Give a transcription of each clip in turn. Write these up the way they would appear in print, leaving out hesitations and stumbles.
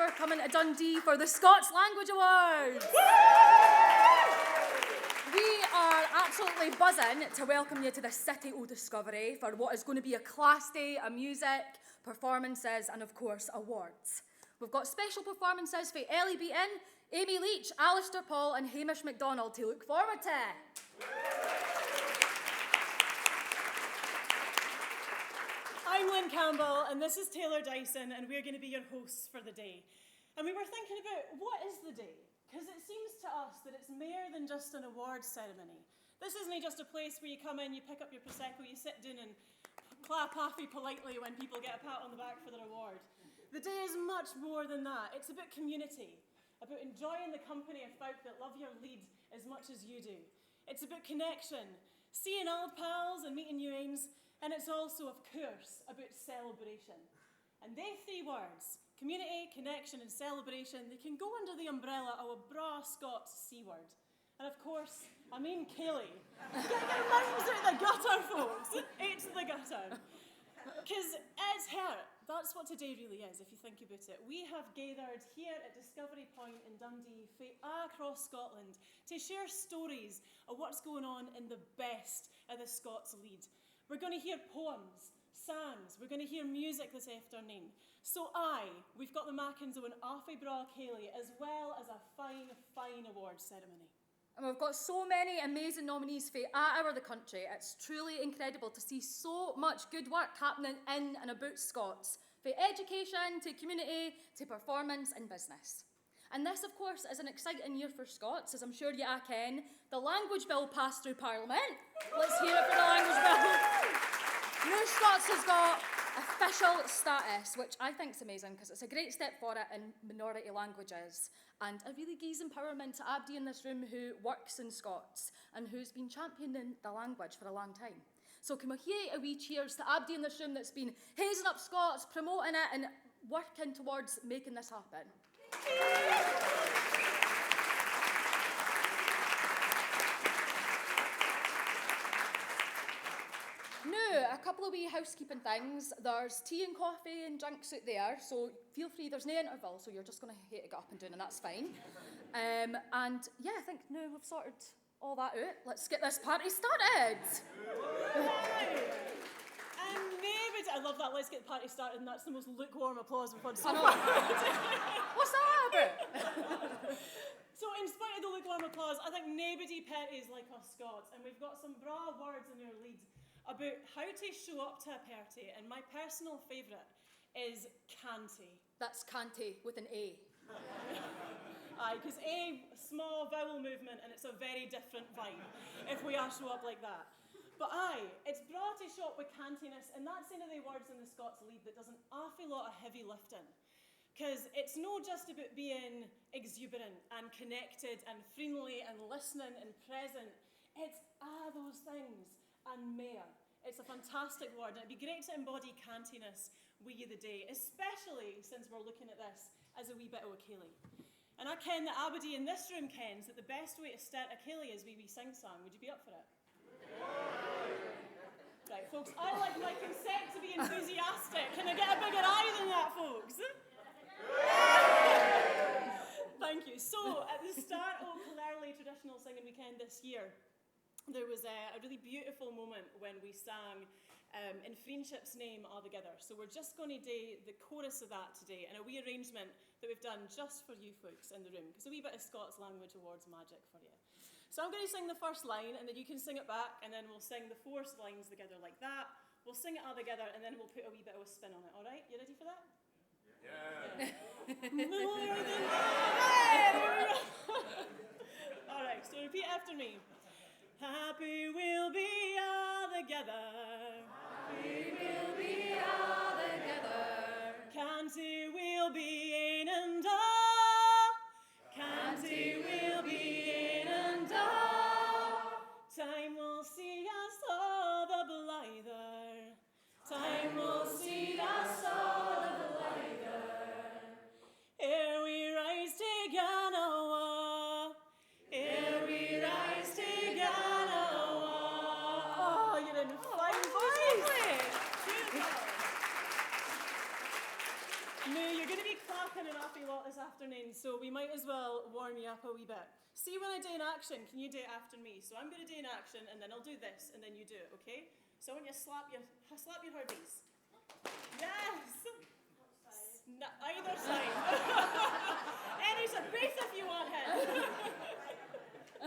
for coming to Dundee for the Scots Language Awards. We are absolutely buzzing to welcome you to the City o' Discovery for what is going to be a class day of music, performances and of course awards. We've got special performances for Ellie Beaton, Amy Leach, Alistair Paul and Hamish MacDonald to look forward to. I'm Lynn Campbell and this is Taylor Dyson and we're going to be your hosts for the day. And we were thinking about what is the day? Because it seems to us that it's more than just an awards ceremony. This isn't just a place where you come in, you pick up your Prosecco, you sit down and clap happy politely when people get a pat on the back for their award. The day is much more than that. It's about community, about enjoying the company of folk that love your Leid as much as you do. It's about connection, seeing old pals and meeting new ains, and it's also, of course, about celebration. And they three words, community, connection and celebration, they can go under the umbrella of a Braw Scots C word. And of course, I mean Coorie. Get your minds out the gutter, folks. It's the gutter. Because it's her. That's what today really is, if you think about it. We have gathered here at Discovery Point in Dundee from across Scotland to share stories of what's going on in the best of the Scots Leid. We're going to hear poems, songs, we're going to hear music this afternoon. So we've got the Mackins of an Affy Braw Céilí as well as a fine, fine awards ceremony. And we've got so many amazing nominees from all over the country. It's truly incredible to see so much good work happening in and about Scots, from education to community to performance and business. And this, of course, is an exciting year for Scots, as I'm sure you all ken. The Language Bill passed through Parliament. Let's hear it for the Language Bill. New Scots has got official status, which I think is amazing because it's a great step for it in minority languages. And it really gives empowerment to Abdi in this room who works in Scots and who's been championing the language for a long time. So can we hear a wee cheers to Abdi in this room that's been hazing up Scots, promoting it and working towards making this happen. Now, a couple of wee housekeeping things. There's tea and coffee and drinks out there, so feel free. There's no interval, so you're just going to hate to get up and down, and that's fine. And yeah, I think now we've sorted all that out. Let's get this party started. I love that, let's get the party started, and that's the most lukewarm applause we've had so I know. far. What's that about? So in spite of the lukewarm applause, I think nobody petties like us Scots, and we've got some Braw words in our lead about how to show up to a party, and my personal favourite is canty. That's canty with an A. Aye, because A, small vowel movement, and it's a very different vibe if we all show up like that. But it's Braw to show up with cantiness, and that's one of the words in the Scots Leid that does an awful lot of heavy lifting. Because it's not just about being exuberant and connected and friendly and listening and present. It's those things and more. It's a fantastic word, and it'd be great to embody cantiness with you the day, especially since we're looking at this as a wee bit of a Céilí. And I ken that everybody in this room kens that the best way to start a Céilí is wee sing-song. Would you be up for it? Right, folks, I like my consent to be enthusiastic. Can I get a bigger eye than that, folks? Thank you. So, at the start of Clerley Traditional Singing Weekend this year, there was a really beautiful moment when we sang In Friendship's Name All Together. So we're just going to do the chorus of that today in a wee arrangement that we've done just for you folks in the room. Because a wee bit of Scots Language Awards magic for you. So I'm going to sing the first line, and then you can sing it back, and then we'll sing the four lines together like that. We'll sing it all together, and then we'll put a wee bit of a spin on it. All right? You ready for that? Yeah. More than all right, so repeat after me. Happy we'll be all together. Happy we'll be all together. Canty we'll be in and all. Canty we'll be in and all. Time will see us all the blither. Time will see us all the blither. Ere we rise together. Ere we rise together. Oh, you're in fine voice. Beautiful. warm you up a wee bit. See when I do in action, can you do it after me? So I'm going to do in action, and then I'll do this, and then you do it, okay? So I want you to slap your hurdies. Yes! Either side. Any side, both if you want him. So,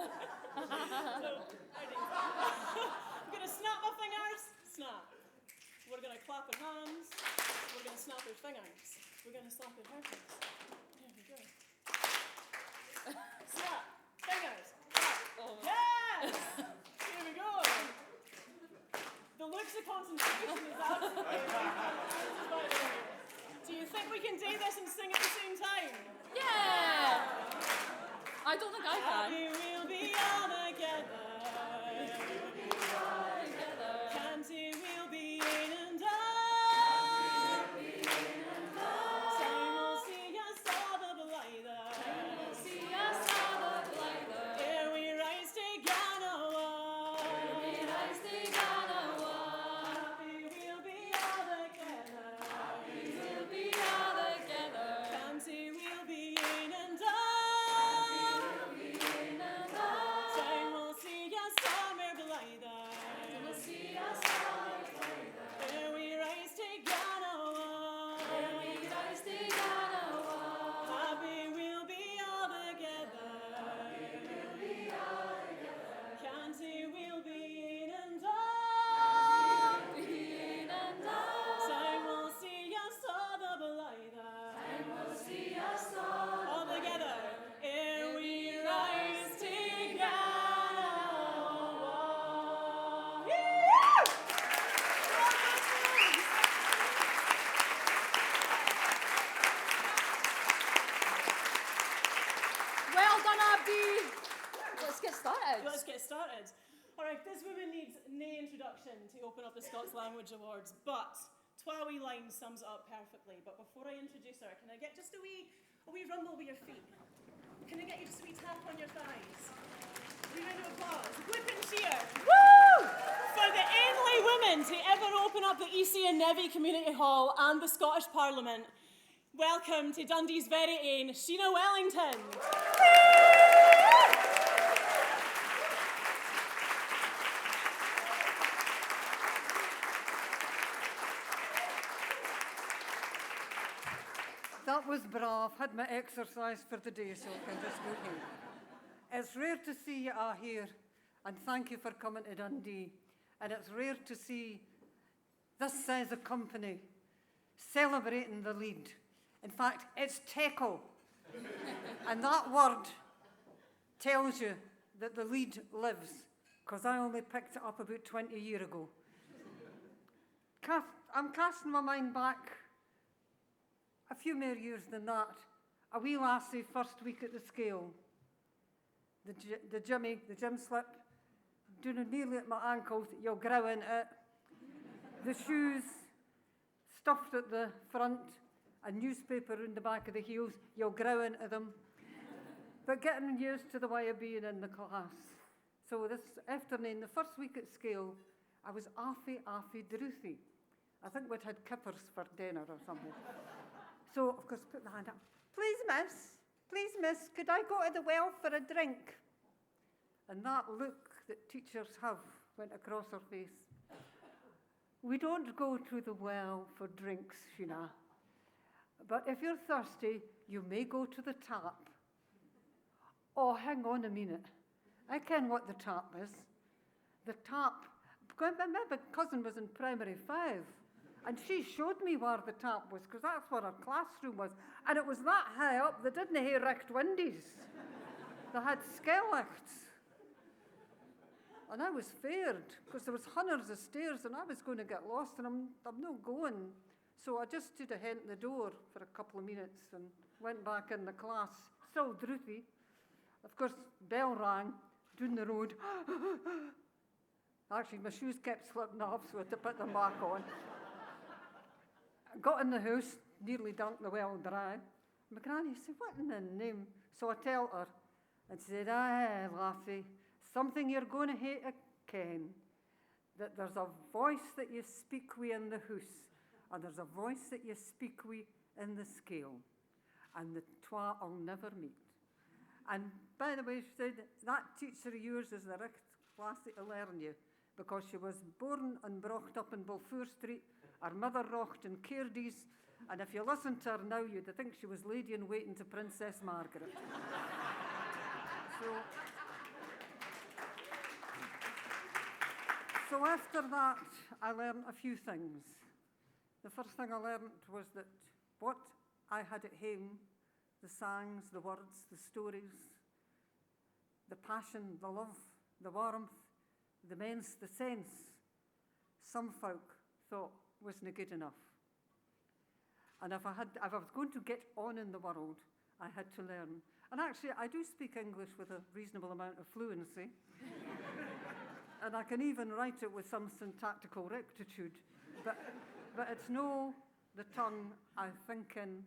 I'm going to snap my fingers. Snap. We're going to clap our hands. We're going to snap our fingers. We're going to slap our hurdies. There we go. Snap. Fingers. Clap. Oh. Yes! Here we go. The looks of concentration is absolutely amazing. Do you think we can do this and sing at the same time? Yeah! I don't think I can. Happy we'll be all together. Canty we'll be in and out. Time will see us all the blyther. Here we rise together. Happy we'll be all together. Canty we'll be in and out. Time will see us all more blyther. Here we rise together. Happy we'll be all together. Canty we'll be in and out. Time will see us all the blyther. All together. Here we rise together. Well done, Abdi. Let's get started. Let's get started. All right, this woman needs no introduction to open up the Scots Language Awards, but Twawi line sums it up perfectly. But before I introduce her, can I get just a wee rumble with your feet? Can I get you just a wee tap on your thighs? A wee round of applause. Whip and cheer. Woo! For the only women to ever open up the EC and Nevy Community Hall and the Scottish Parliament, welcome to Dundee's very own Sheena Wellington. That was Braw. I've had my exercise for the day, so I can just go here. It's rare to see you all here, and thank you for coming to Dundee. And it's rare to see this size of company celebrating the Leid. In fact, it's techo. And that word tells you that the Leid lives, because I only picked it up about 20 years ago. I'm casting my mind back a few more years than that. A wee lassie, first week at the scale. The gym slip, doing nearly at my ankles, you're growing it. The shoes, stuffed at the front, a newspaper in the back of the heels, you're growing at them. But getting used to the way of being in the class. So this afternoon, the first week at scale, I was affy drouthy. I think we'd had kippers for dinner or something. So, of course, put my hand up. Please, miss, could I go to the well for a drink? And that look that teachers have went across her face. We don't go to the well for drinks, Sheena. But if you're thirsty, you may go to the tap. Oh, hang on a minute. I ken what the tap is. The tap, my cousin was in primary 5, and she showed me where the tap was, because that's where her classroom was. And it was that high up, they didn't have richt windies. They had skylights. And I was feared, because there was hundreds of stairs, and I was going to get lost, and I'm not going. So I just stood ahead at the door for a couple of minutes and went back in the class, still droopy. Of course, bell rang, down the road. Actually, my shoes kept slipping off, so I had to put them back on. I got in the house, nearly dunked the well dry. My granny said, what in the name? So I tell her, and said, aye, lassie, something you're going to hate ken, that there's a voice that you speak wi' in the house, and there's a voice that you speak wi' in the scale, and the twa will never meet. And by the way, she said, that teacher of yours is the right classy to learn you, because she was born and brought up in Balfour Street. Her mother rocked in Cairdies, and if you listen to her now, you'd think she was lady in waiting to Princess Margaret. So after that, I learned a few things. The first thing I learned was that what I had at home, the songs, the words, the stories, the passion, the love, the warmth, the men's, the sense, some folk thought wasn't good enough. And if I was going to get on in the world, I had to learn. And actually, I do speak English with a reasonable amount of fluency. And I can even write it with some syntactical rectitude. But it's no the tongue I think in,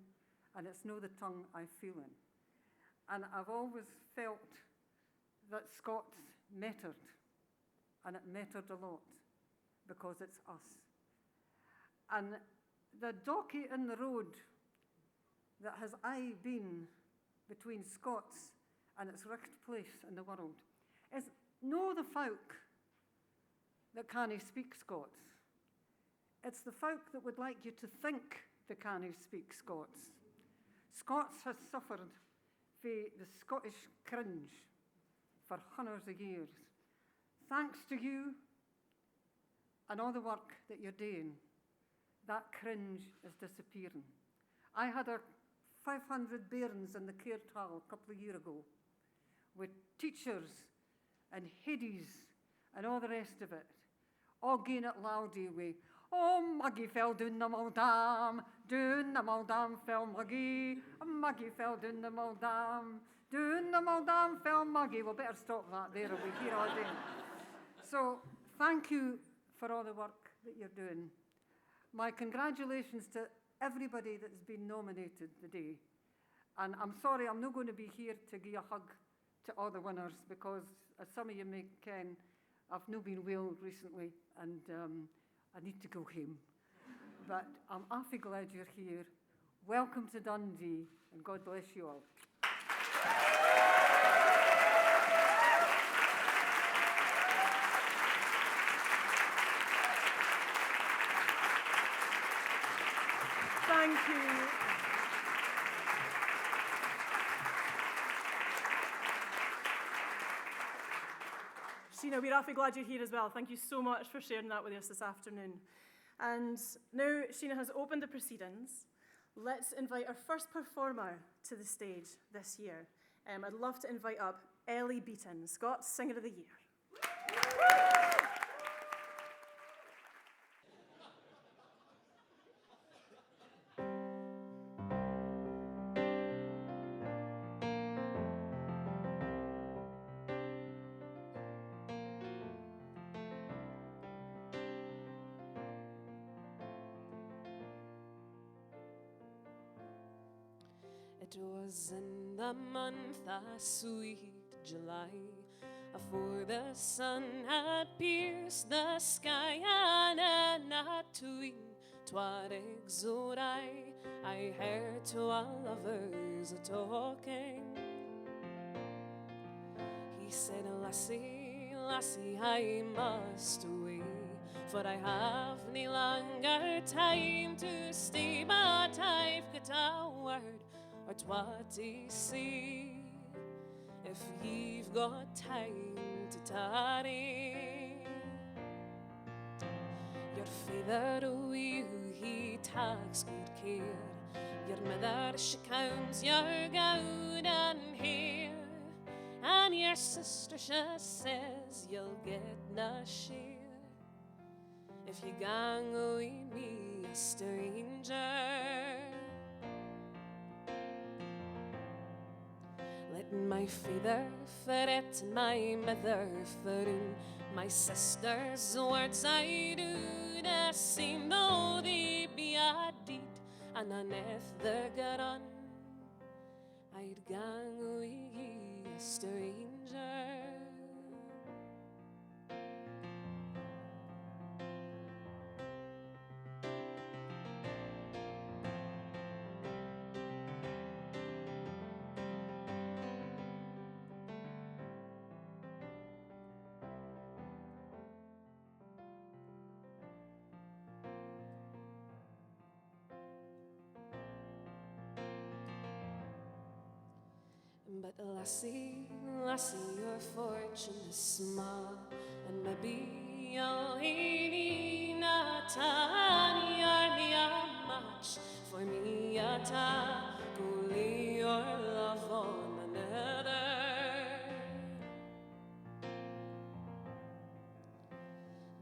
and it's no the tongue I feel in. And I've always felt that Scots mattered, and it mattered a lot, because it's us. And the docky in the road that has aye been between Scots and its richt place in the world is no the folk that cannae speak Scots. It's the folk that would like you to think they cannae speak Scots. Scots has suffered for the Scottish cringe for hundreds of years. Thanks to you and all the work that you're doing, that cringe is disappearing. I had 500 Bairns in the Caird Hall a couple of years ago with teachers and headies and all the rest of it, all going it loudy with, oh, Maggie fell down the mull dam fell Maggie, Maggie fell down the mull dam fell Maggie. Well, better stop that there, or we hear all day. So, thank you for all the work that you're doing. My congratulations to everybody that's been nominated today. And I'm sorry, I'm not going to be here to give a hug to all the winners, because as some of you may ken, I've not been well recently, and I need to go home. But I'm awfully glad you're here. Welcome to Dundee, and God bless you all. Thank you. Sheena, we're awfully glad you're here as well. Thank you so much for sharing that with us this afternoon. And now Sheena has opened the proceedings. Let's invite our first performer to the stage this year. I'd love to invite up Ellie Beaton, Scots Singer of the Year. It was in the month of sweet July, afore the sun had pierced the sky, and not to twat exode I heard to our lovers a talking. He said, lassie, lassie, I must away, for I have no longer time to stay, but I've got a word or twat to say, if you've got time to tarry. Your father, oh, you, he takes good care. Your mother, she combs your gown and hair, and your sister, she says you'll get no share if you gang away me a stranger. Let my father fret, my mother frown, my sister's words I do the same, though they be a deed, and if they're good on, I'd gang away a stranger. But lassie, lassie, your fortune is small, and maybe you'll need a tiny army a match for me a ta. Go lay your love on another.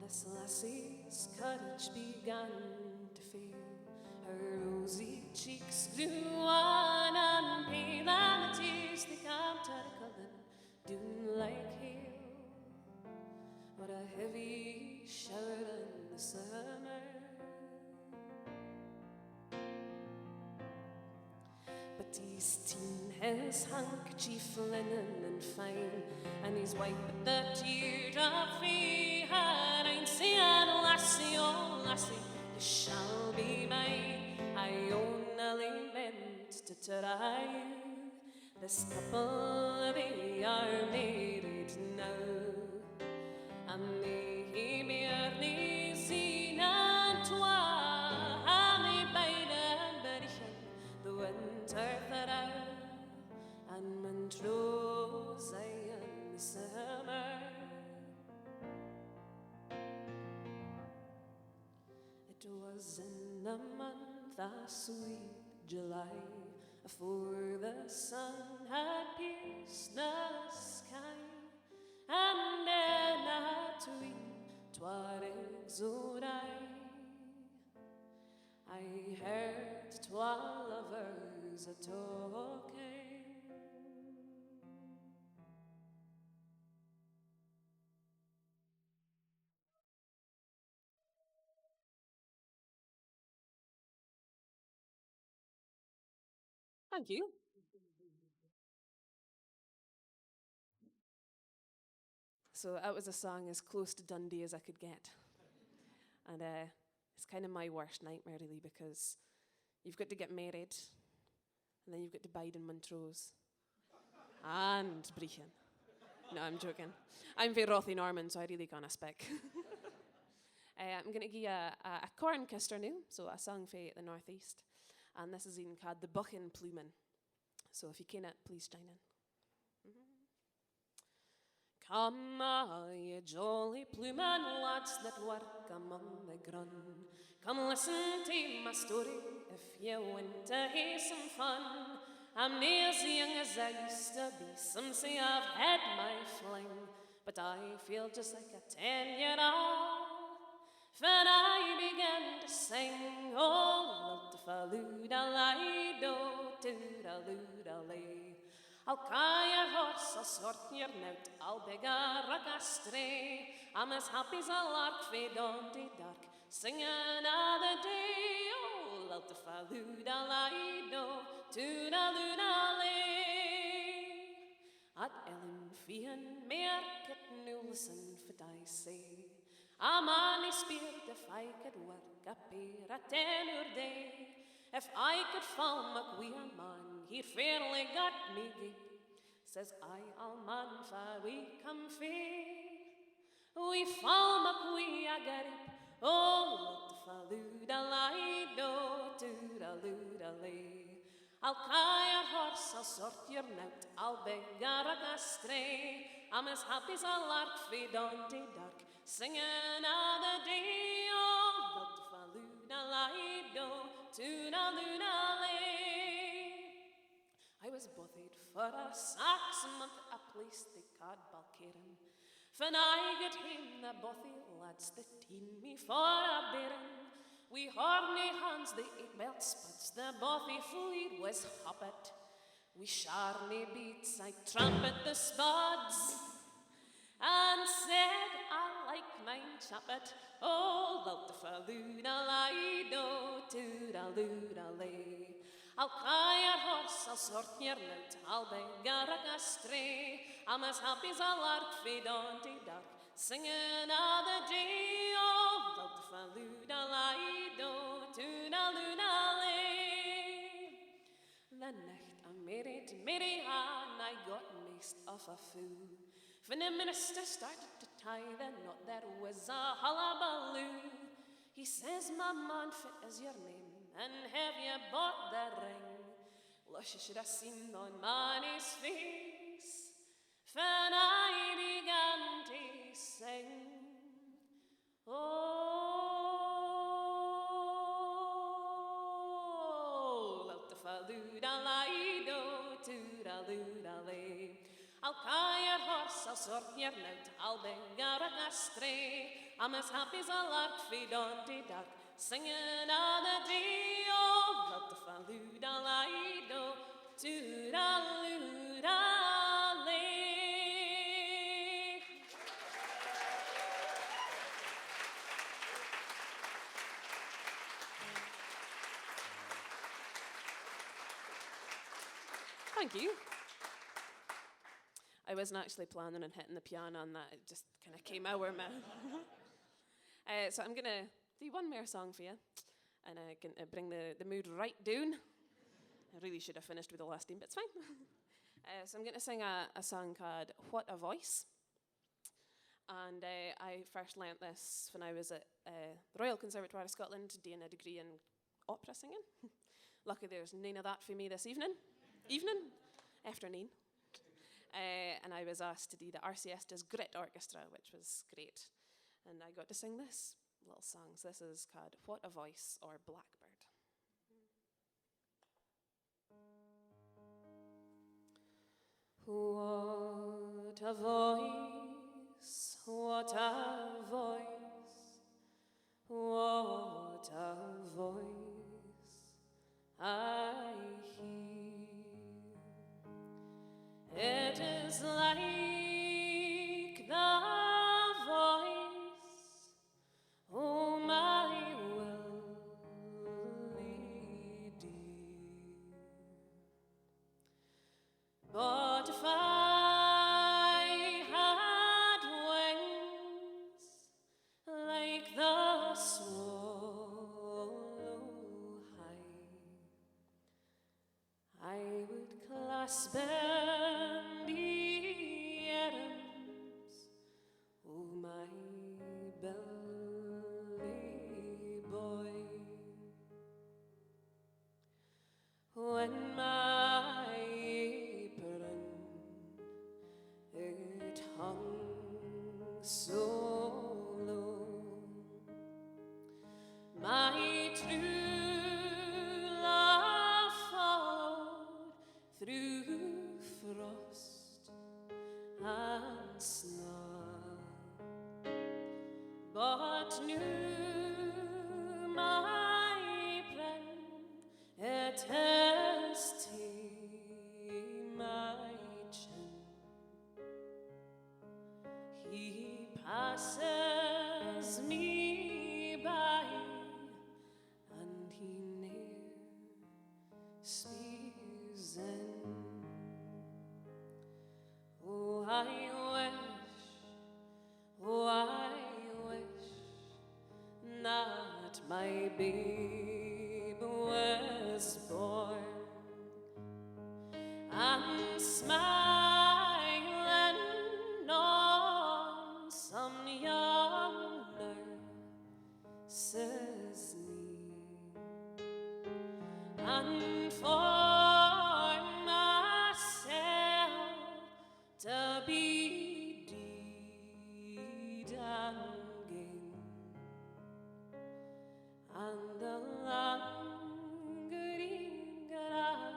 This lassie's courage began to fail. Her rosy cheeks grew wan and pale, and the tears they came trickling down like hail. What a heavy shower in the summer. But he's teen his handkerchief linen and fine, and he's wiped the teardrop free her eyne, saying, lassie, oh lassie, you shall be mine. I only meant to try you. This couple, they are married now, and they merely seen and twa, and they beide bergen the winter through, and Montrose in the summer. It was in the month a sweet July, afore the sun had pierced the sky, and then a tweet twarings would I heard twa lovers a talking. Thank you. So that was a song as close to Dundee as I could get. And it's kind of my worst nightmare, really, because you've got to get married, and then you've got to bide in Montrose. And Brechin. No, I'm joking. I'm very Rothy Norman, so I really can't speak. I'm going to give you a corn kister now, so a song for the northeast. And this is even called the Buchan Plumen. So if you can it, please join in. Come, ye jolly plumen lads that work among the grun. Come listen to my story if you want to hear some fun. I'm nae as young as I used to be. Some say I've had my fling, but I feel just like a 10-year-old. When I began to sing, oh, love-da-fa-loo-da-lie, do-do-da-loo-da-lee. I'll cry your horse, I'll sort your note, I'll beg a rock astray. I'm as happy as a lark, fade on to dark, singing another day. Oh, love-da-fa-loo-da-lie, do-do-da-loo-da-lie. At Ellen Fian, mere kitten, no listen for I say. I'm only spirit if I could work a pair a 10 day. If I could fall McWee a man, he fairly got me gape. Says I'll man for we come fair. We fall McWee a garip. Oh, loo-da-fa-loo-da-lie, do-do-da-loo-da-lie. I'll cry your horse, I'll sort your note, I'll beg a rock astray. I'm as happy as a lark, fade on to dark, singing another day. Oh, loo-da-fa-loo-da-lie, do-do-da-loo-da-lie. I was bothied for a 6 month a place they called Balcarin. When I got home, the bothy lads they teen me for a bairn. We horny hands, they ate belt spuds, the bothy food was hoppet. We sharny beats, I trumpet the spuds, and said I like mine choppet. Oh, love-da-fa-loo-da-lie, do-do-da-loo-da-lie. I'll cry your horse, I'll sort your note, I'll beg a rock astray. I'm as happy as a lark, fade on to dark, singing another day. Oh, love-da-fa-loo-da-lie, do-do-da-loo-da-lie. The night I married Mary Ann, I got maced off a fool. When the minister started to tie the knot, there was a hullabaloo. He says, my man, fit is your name, and have you bought the ring? Lush, you should have seen on Manny's face when I began to sing. Oh, lilta-fa-loo-da-lay-do, to-da-loo-da-lay. I'll tie your horse, I'll sort your nout, I'll bring your a stray. I'm as happy as a lark, feed on the dark, singing on the day. Oh, lilta-fa-loo-da-lay-do, to-da-loo-da-lay. Thank you. I wasn't actually planning on hitting the piano on that. It just kind of came over me. So I'm going to do one more song for you. And I can bring the mood right down. I really should have finished with the last theme, but it's fine. So I'm going to sing a song called What a Voice. And I first learnt this when I was at the Royal Conservatoire of Scotland, doing a degree in opera singing. Lucky there's none of that for me this afternoon. And I was asked to do the RCS Grit Orchestra, which was great. And I got to sing this little song. So this is called What a Voice, or Blackbird. What a voice, what a voice, what a voice I hear. It is like the voice, oh my willie dear. But if I had wings like the swallow high, I would clasp in the arms, oh my belly boy. When my apron it hung so low, my true love followed through frost and snow, but knew my friend it has ta'en my chin. He passes me by, and he ne'er speaks in. Oh, I wish that my babe was born and smiling on some young nurse's knee, and for myself to be deed and gain, and the lingering grass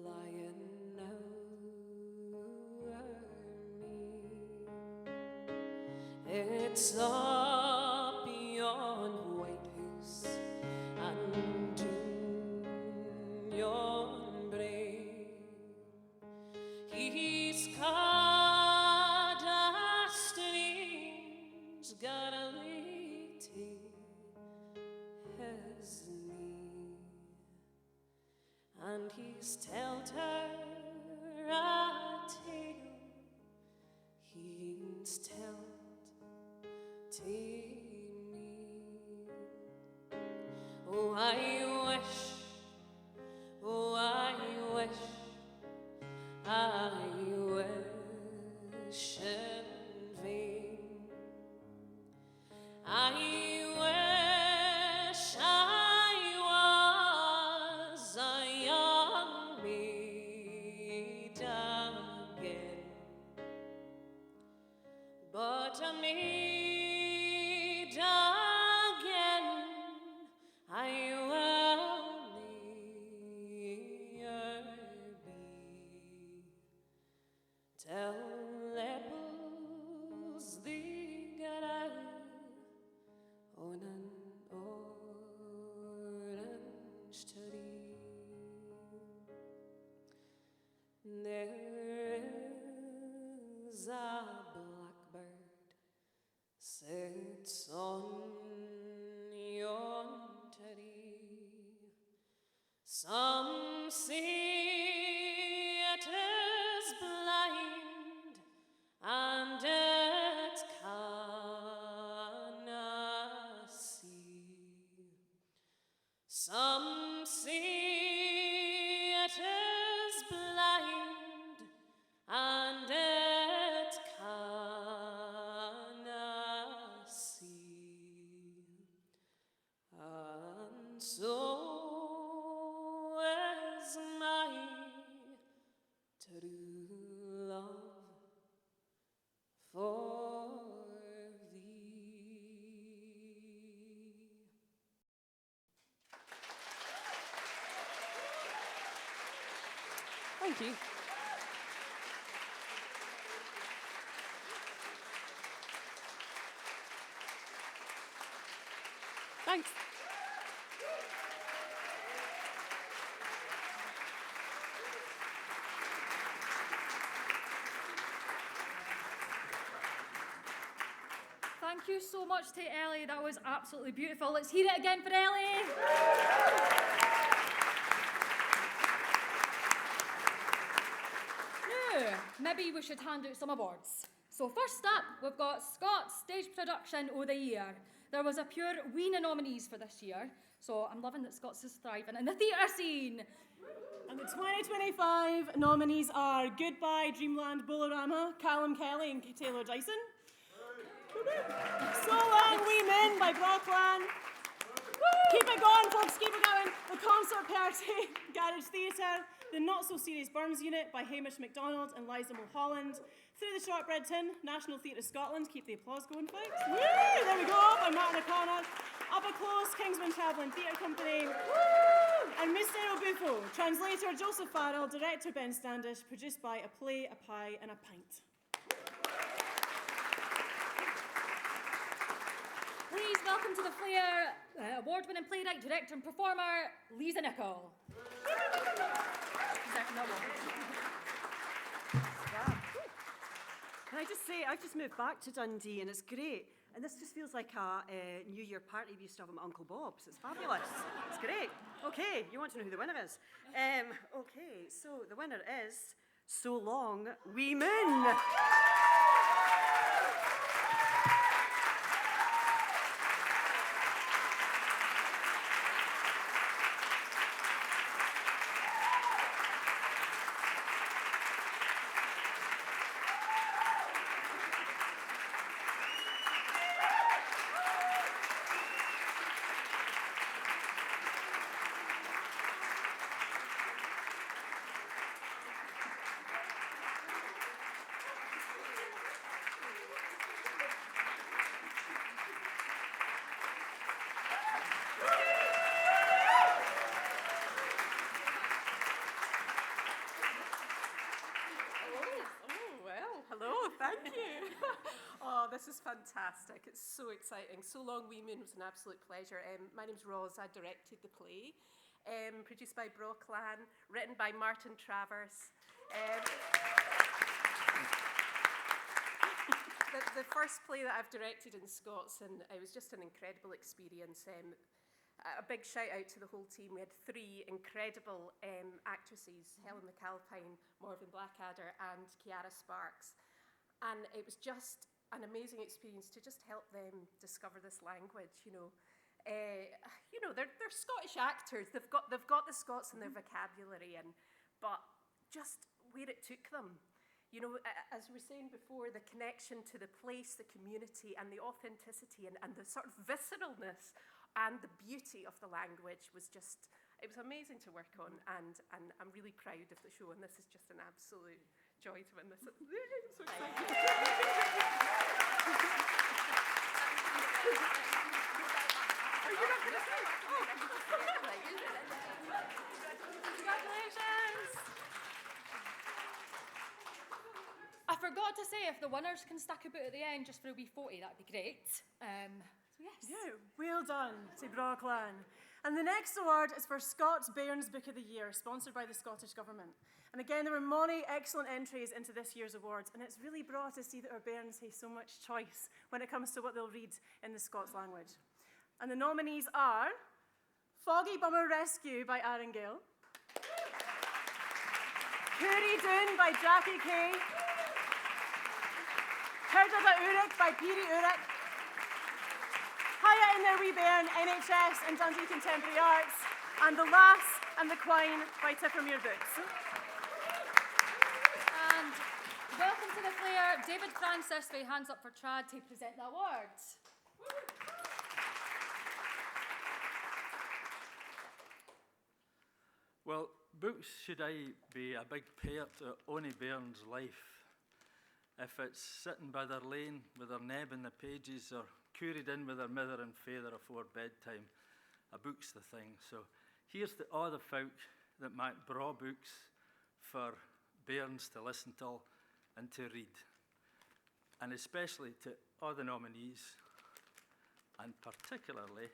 lying over me. It's up beyond White House and Doon yon brae. He's caught a stream's got a Tait his knee, and he's told her a tale he's told to me. Oh, I wish in vain. I wish I was a young Leid again, I will near be. Tell lepels the Gerda on an orange tree. There is a blackbird sits on yon tree. Some say it is blind and it cannot see. Some say it is blind and it cannot see. And so is my true love for thee. Thank you. Thanks. Thank you so much to Ellie. That was absolutely beautiful. Let's hear it again for Ellie. Now, maybe we should hand out some awards. So first up, we've got Scots Stage Production of the Year. There was a pure weena nominees for this year, so I'm loving that Scots is thriving in the theatre scene. And the 2025 nominees are Goodbye Dreamland Bolorama, Callum Kelly and Taylor Dyson. So Long We Men by MacLachlain. Keep it going, folks, keep it going. The Concert Party, Garage Theatre. The Not So Serious Burns Unit by Hamish MacDonald and Liza Mulholland. Through the Shortbread Tin, National Theatre Scotland. Keep the applause going, folks. Woo! There we go, by MacLachlain. Up a Close, Kingsman Travelling Theatre Company. Woo! And Mr. Obuffo, translator Joseph Farrell, director Ben Standish, produced by A Play, a Pie and a Pint. Please welcome to the Flair award-winning playwright, director and performer, Lisa Nichol. Can I just say, I've just moved back to Dundee and it's great. And this just feels like a New Year party we used to have at my Uncle Bob's. It's fabulous. It's great. Okay, you want to know who the winner is? Okay, so the winner is So Long We Moon. Thank you. Oh, this is fantastic. It's so exciting. So Long We Moon was an absolute pleasure. My name's Roz. I directed the play, produced by Braw Clan, written by Martin Travers. The first play that I've directed in Scots, and it was just an incredible experience. A big shout out to the whole team. We had three incredible actresses, Helen McAlpine, Morven Blackadder and Kiara Sparks. And it was just an amazing experience to just help them discover this language, they're Scottish actors. They've got the Scots in their vocabulary, but just where it took them. As we were saying before, the connection to the place, the community, and the authenticity and the sort of visceralness and the beauty of the language was just, it was amazing to work on, and I'm really proud of the show, and this is just an absolute joy to win this. I'm so excited. to say, if the winners can stack a boot at the end just for a wee 40, that'd be great. So yes. Yeah, well done to MacLachlain. And the next award is for Scots Bairns Book of the Year, sponsored by the Scottish Government. And again, there were many excellent entries into this year's awards, and it's really bra to see that our bairns have so much choice when it comes to what they'll read in the Scots language. And the nominees are Foggy Bummer Rescue by Aaron Gale, Coorie Doon by Jackie Kay, Gerda by Peary Urich, Hiya in their wee bairn, NHS and Dundee Contemporary Arts, and The Lass and the Quine by Tippermuir Books. And welcome to the Clare. David Francis with Hands Up for Trad to present the awards. Well, books should be a big part of ony bairn's life. If it's sitting by their lane with their neb in the pages or curried in with their mother and father afore bedtime, a book's the thing. So here's to all the folk that make Braw books for bairns to listen to and to read. And especially to all the nominees, and particularly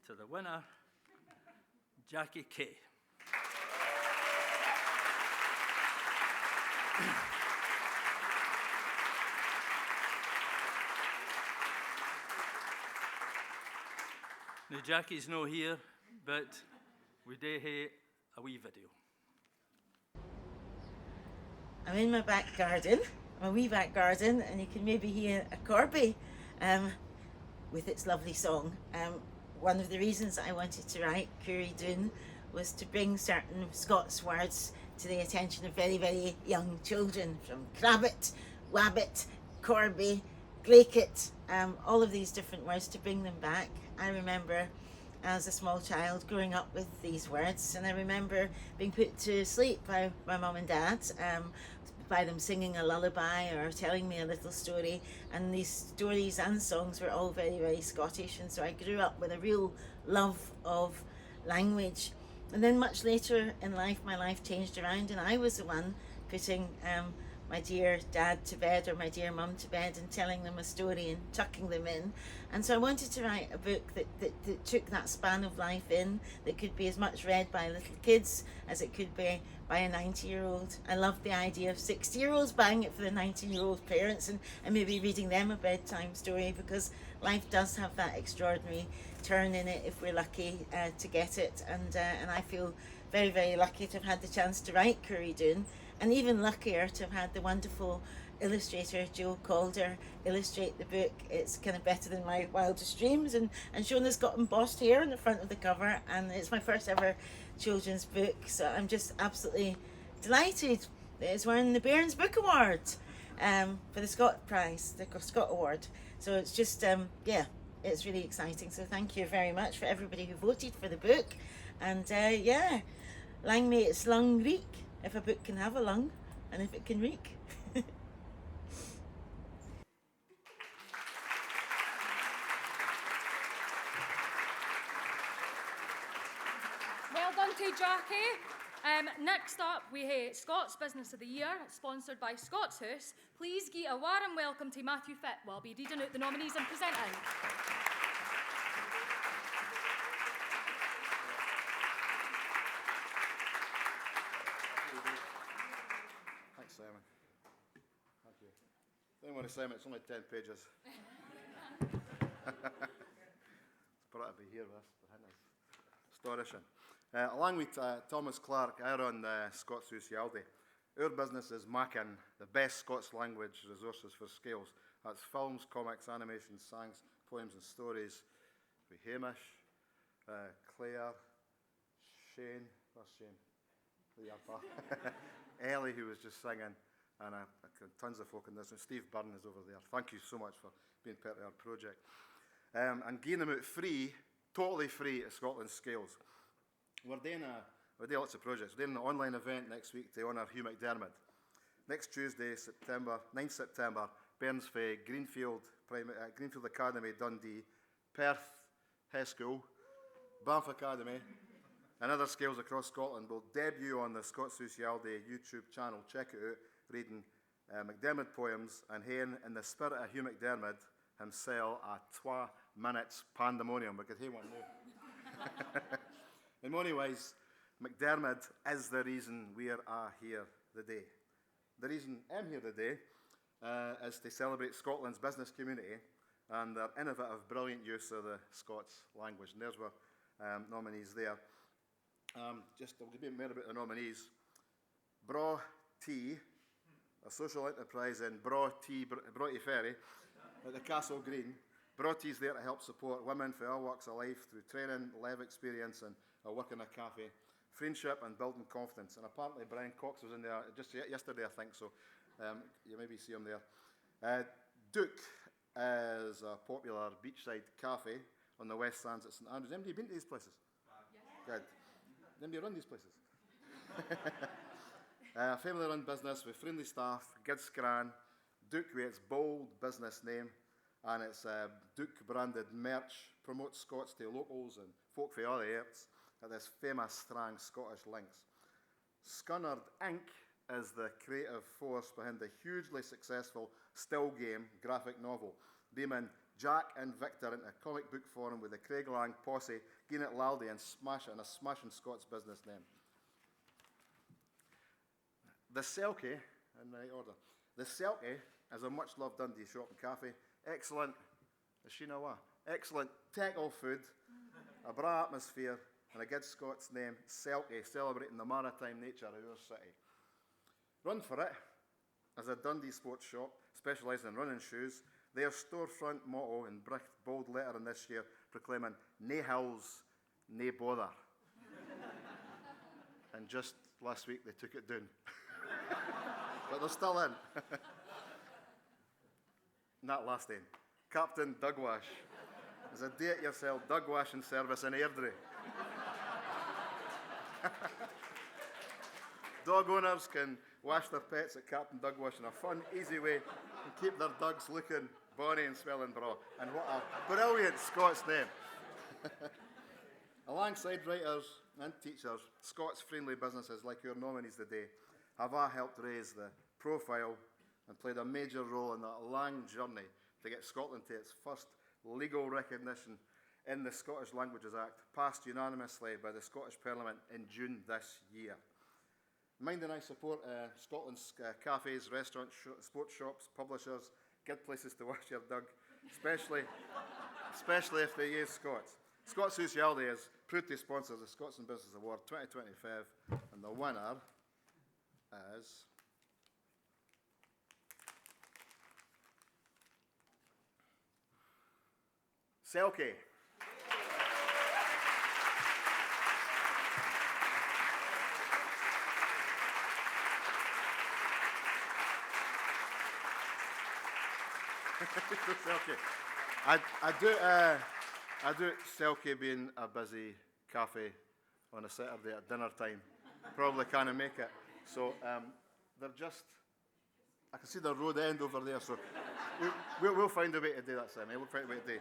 to the winner, Jackie Kay. Now, Jackie's no here, but we do hae a wee video. I'm in my back garden, my wee back garden, and you can maybe hear a corby with its lovely song. One of the reasons I wanted to write Coorie Doon was to bring certain Scots words to the attention of very, very young children, from crabbit, wabbit, corby, glaikit, all of these different words, to bring them back. I remember as a small child growing up with these words, and I remember being put to sleep by my mum and dad, by them singing a lullaby or telling me a little story, and these stories and songs were all very, very Scottish, and so I grew up with a real love of language. And then much later in life, my life changed around, and I was the one putting my dear dad to bed or my dear mum to bed and telling them a story and tucking them in. And so I wanted to write a book that took that span of life in, that could be as much read by little kids as it could be by a 90-year-old. I loved the idea of 60-year-olds buying it for the 19-year-old parents and maybe reading them a bedtime story, because life does have that extraordinary turn in it if we're lucky to get it. And I feel very, very lucky to have had the chance to write Coorie Doon, and even luckier to have had the wonderful illustrator Joe Calder illustrate the book. It's kind of better than my wildest dreams, and Shona's got embossed here on the front of the cover, and it's my first ever children's book, so I'm just absolutely delighted that it's won the Bairns Book Award for the Scott Prize, the Scott Award. So it's just, yeah, it's really exciting. So thank you very much for everybody who voted for the book, and yeah, lang may its lung reek, if a book can have a lung, and if it can reek. Well done to Jackie. Next up, we have Scots Business of the Year, sponsored by Scots House. Please give a warm welcome to Matthew Fitt while we reading out the nominees and presenting. Thanks, Simon. Thank you. Don't worry, Simon, it's only 10 pages. It's brought to be here with us, behind us. Astonishing. Along with Thomas Clark, I run Scots Schuil. Our business is making the best Scots language resources for scales. That's films, comics, animations, songs, poems and stories. With Hamish, Claire, Shane, where's Shane? Ellie, who was just singing, and tons of folk in this, and Steve Byrne is over there. Thank you so much for being part of our project. And giving them out free, totally free at Scotland Scales. We're doing lots of projects. We're doing an online event next week to honour Hugh McDermott. Next Tuesday, 9th September, Bairns Fae, Greenfield Academy, Dundee, Perth, High School, Banff Academy, and other scales across Scotland will debut on the Scots Schuil YouTube channel. Check it out, reading McDermott poems, and hain in the spirit of Hugh McDermott himself a 2 minutes pandemonium. We could hear one now. In many ways, McDermott is the reason we are here today. The reason I'm here today is to celebrate Scotland's business community and their innovative, brilliant use of the Scots language. And there's our nominees there. I'll give you more about the nominees. Braw Tea, a social enterprise in Broughty Ferry at the Castle Green. Braw Tea is there to help support women from all walks of life through training, life experience, and a work in a cafe, friendship and building confidence. And apparently Brian Cox was in there just yesterday, I think, so you maybe see him there. Duke is a popular beachside cafe on the west sands at St Andrews. Anybody been to these places? Yes. Good. Anybody run these places? Family-run business with friendly staff, good scran. Duke with its bold business name and its Duke-branded merch promotes Scots to locals and folk from other areas at this famous strong Scottish links. Scunnard Inc. is the creative force behind the hugely successful Still Game graphic novel, beaming Jack and Victor into comic book form with the Craig Lang posse, giving it laldy and a smashing Scots business name. The Selkie, in the right order. The Selkie is a much-loved Dundee shop and cafe. Excellent, excellent tackle food, a Braw atmosphere, and a good Scots name, Selkie, celebrating the maritime nature of our city. Run for It is a Dundee sports shop specialising in running shoes. Their storefront motto in bold lettering this year proclaiming, "Nae hills, nae bother." And just last week they took it down. But they're still in. Not last name. Captain Dugwash is a do-it-yourself dug washing service in Airdrie. Dog owners can wash their pets at Captain Dugwash in a fun, easy way and keep their dogs looking bonny and smelling braw. And what a brilliant Scots name. Alongside writers and teachers, Scots-friendly businesses like your nominees today have helped raise the profile and played a major role in that long journey to get Scotland to its first legal recognition in the Scottish Languages Act, passed unanimously by the Scottish Parliament in June this year. Mind and I support Scotland's cafes, restaurants, sports shops, publishers, good places to wash your dog, especially if they use Scots. Scots Sociality is proud to sponsor the Scots in Business Award 2025, and the winner is Selkie. I do Selkie being a busy cafe on a Saturday at dinner time. Probably can't make it. So they're just, I can see the road end over there. So we'll find a way to do that, Sammy. We'll find a way to do.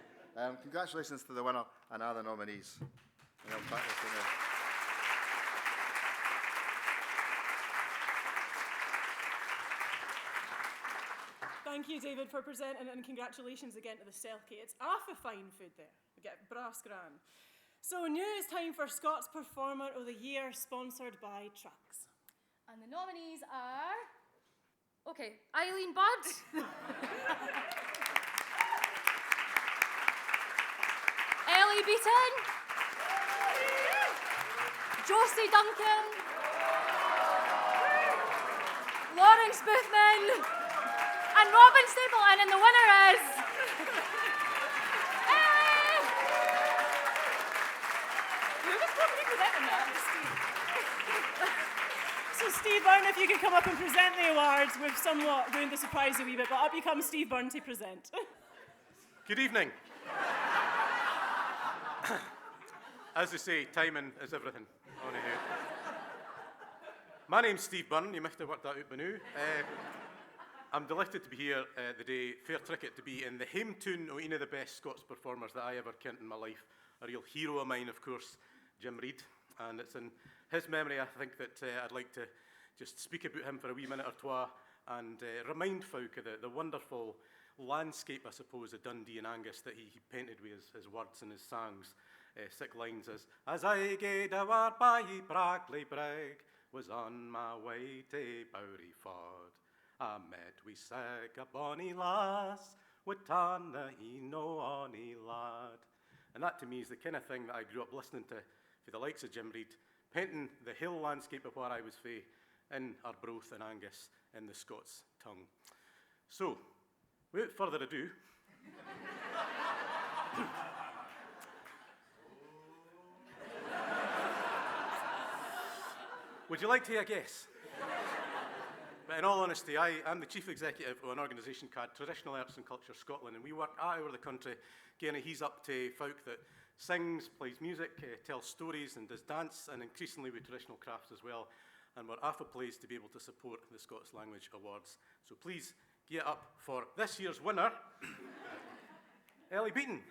Congratulations to the winner and other nominees. And I'll back this in there. Thank you, David, for presenting, and congratulations again to the Selkie. It's awful fine food there. You get brass gran. So now it's time for Scots Performer of the Year, sponsored by Trucks. And the nominees are... Okay, Eileen Budd. Ellie Beaton. Josie Duncan. Lawrence Boothman. And Robin Stapleton, and the winner is... Ellie! Who was probably presenting that? So Steve Byrne, if you could come up and present the awards, we've somewhat ruined the surprise a wee bit, but up you come Steve Byrne to present. Good evening. As they say, timing is everything. My name's Steve Byrne, you might have worked that out by now. I'm delighted to be here today, fair tricket to be in the hame tune of one of the best Scots performers that I ever kent in my life. A real hero of mine, of course, Jim Reid. And it's in his memory, I think, that I'd like to just speak about him for a wee minute or two and remind folk of the wonderful landscape, I suppose, of Dundee and Angus that he painted with his words and his songs. Sick lines as I gaed award by Brackley Breg, was on my way to Bowry Ford. I met we sick a bonny lass, with tan that he no ony lad. And that to me is the kind of thing that I grew up listening to for the likes of Jim Reid, painting the hill landscape of where I was fae in Arbroath and Angus in the Scots tongue. So, without further ado, would you like to hear a guess? But in all honesty, I'm the chief executive of an organisation called Traditional Arts and Culture Scotland, and we work all over the country, getting he's up to folk that sings, plays music, tells stories and does dance, and increasingly with traditional crafts as well. And we're awful pleased to be able to support the Scots Language Awards. So please get up for this year's winner, Ellie Beaton.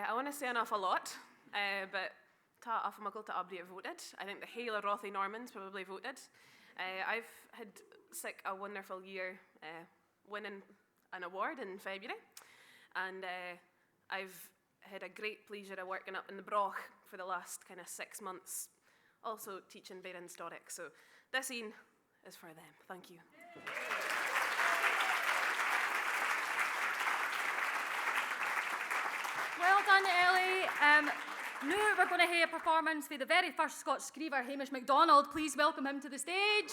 I want to say an awful lot, but ta awful muggle to abri have voted. I think the Hale Rothy Normans probably voted. I've had a wonderful year winning an award in February, and I've had a great pleasure of working up in the Braw for the last kind of 6 months, also teaching Bairns Doric. So this Iain is for them. Thank you. Well done, Ellie. Now we're going to hear a performance for the very first Scots screever, Hamish MacDonald. Please welcome him to the stage.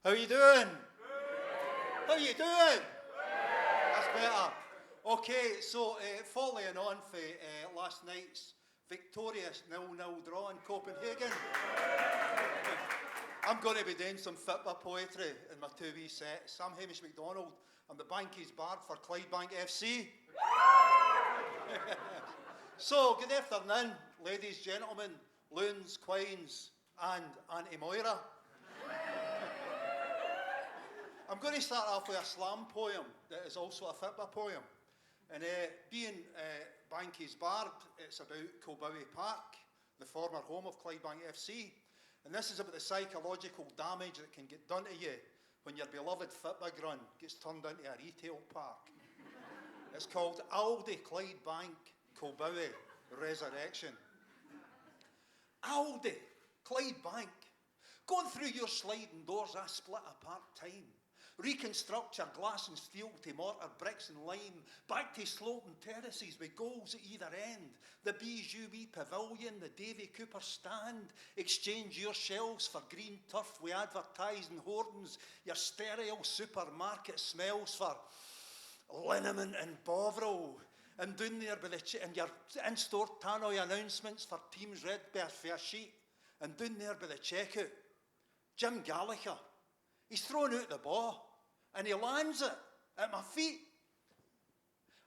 How you doing? How you doing? That's better. Okay, so following on for last night's victorious 0-0 draw in Copenhagen, I'm going to be doing some football poetry in my 2 wee sets. I'm Hamish MacDonald. I'm the Bankies Bard for Clydebank FC. So, good afternoon, ladies, gentlemen, loons, quines, and Auntie Moira. I'm going to start off with a slam poem that is also a football poem. And being Bankies Bard, it's about Kilbowie Park, the former home of Clydebank FC. And this is about the psychological damage that can get done to you when your beloved football ground gets turned into a retail park. It's called Aldi Clydebank Kilbowie Resurrection. Aldi Clydebank, going through your sliding doors, I split apart time. Reconstruct your glass and steel to mortar, bricks and lime, back to sloping terraces with goals at either end, the Bijou Pavilion, the Davy Cooper stand, exchange your shelves for green turf with advertising hoardings, your sterile supermarket smells for liniment and bovril, and down there by and your in-store tannoy announcements for teams red by a fair sheet, and down there by the checkout, Jim Gallagher, he's thrown out the ball, and he lands it at my feet.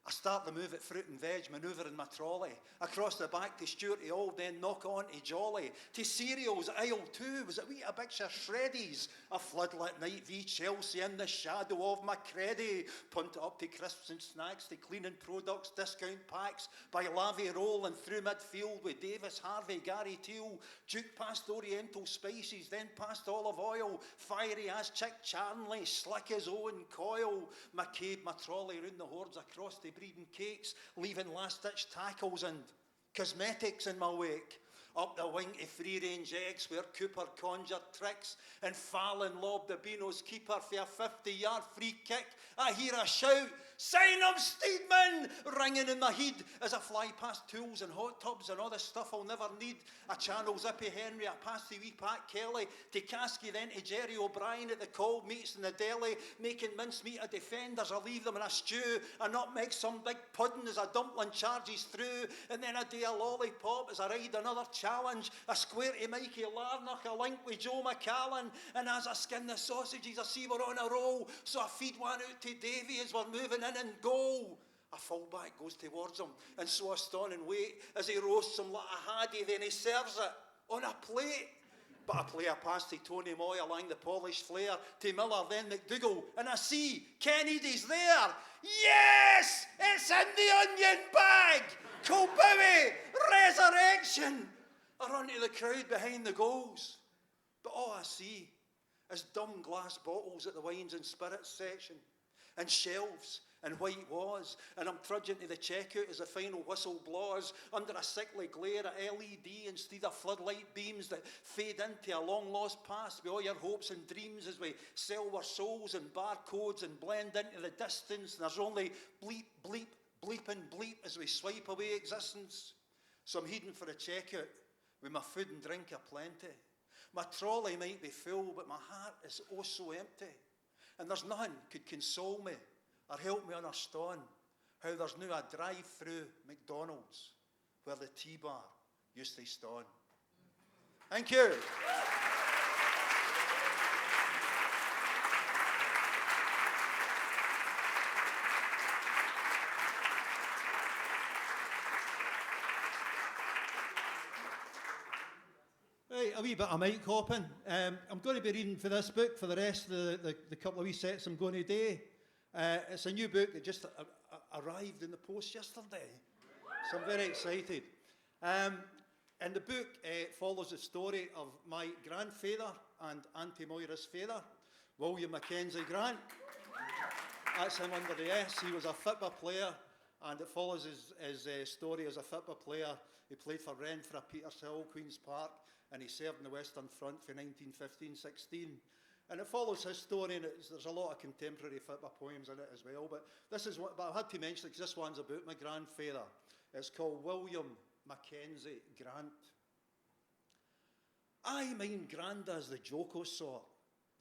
I start the move at fruit and veg, manoeuvring my trolley, across the back to Stuart Old, then knock on to Jolly, to cereals, aisle 2, was it wee a big shreddies, a floodlit night v Chelsea in the shadow of my creddy, punt up to crisps and snacks, to cleaning products, discount packs, by Lavie Roll and through midfield with Davis, Harvey, Gary Teal, Duke past Oriental Spices, then past olive oil, fiery as Chick Charnley, slick as Owen Coyle, McCabe, my trolley round the hordes across the breeding cakes, leaving last-ditch tackles and cosmetics in my wake. Up the wing to free-range eggs where Cooper conjured tricks and Fallon lobbed the Beano's keeper for a 50-yard free kick. I hear a shout, "Sign up, Steedman!" ringing in my head as I fly past tools and hot tubs and all the stuff I'll never need. I channel Zippy Henry, I pass the wee Pat Kelly, to Caskie then to Jerry O'Brien at the cold meats in the deli, making mincemeat of defenders. I leave them in a stew, I nutmeg some big pudding as a dumpling charges through, and then I do a lollipop as I ride another charge challenge, a square to Mikey Larnock, a link with Joe McAllen, and as I skin the sausages, I see we're on a roll, so I feed one out to Davy as we're moving in and goal. A fullback goes towards him, and so I stand and wait as he roasts him like a haddie, then he serves it on a plate. But I play a pass to Tony Moy along the polished flare, to Miller, then McDougall, and I see Kennedy's there. Yes! It's in the onion bag! Colbowie! Resurrection! I run to the crowd behind the goals, but all I see is dumb glass bottles at the wines and spirits section, and shelves, and white was, and I'm trudging to the checkout as the final whistle blows under a sickly glare of LED instead of floodlight beams that fade into a long-lost past with all your hopes and dreams as we sell our souls and barcodes and blend into the distance, and there's only bleep, bleep, bleep and bleep as we swipe away existence. So I'm heading for the checkout with my food and drink aplenty. My trolley might be full, but my heart is oh so empty, and there's nothing could console me or help me understand how there's now a drive-through McDonald's where the T-bar used to stand. Thank you. Right, a wee bit of mic hopping. I'm going to be reading for this book for the rest of the couple of wee sets I'm going to do. It's a new book that just arrived in the post yesterday, so I'm very excited. And the book follows the story of my grandfather and Auntie Moira's father, William Mackenzie Grant. That's him under the S. He was a football player, and it follows his story as a football player. He played for Renfrew, Peterhead, Queen's Park, and he served in the Western Front for 1915-16. And it follows his story, and there's a lot of contemporary football poems in it as well. But this is what, but I had to mention it because this one's about my grandfather. It's called William Mackenzie Grant. I mind Granda as the joko sort,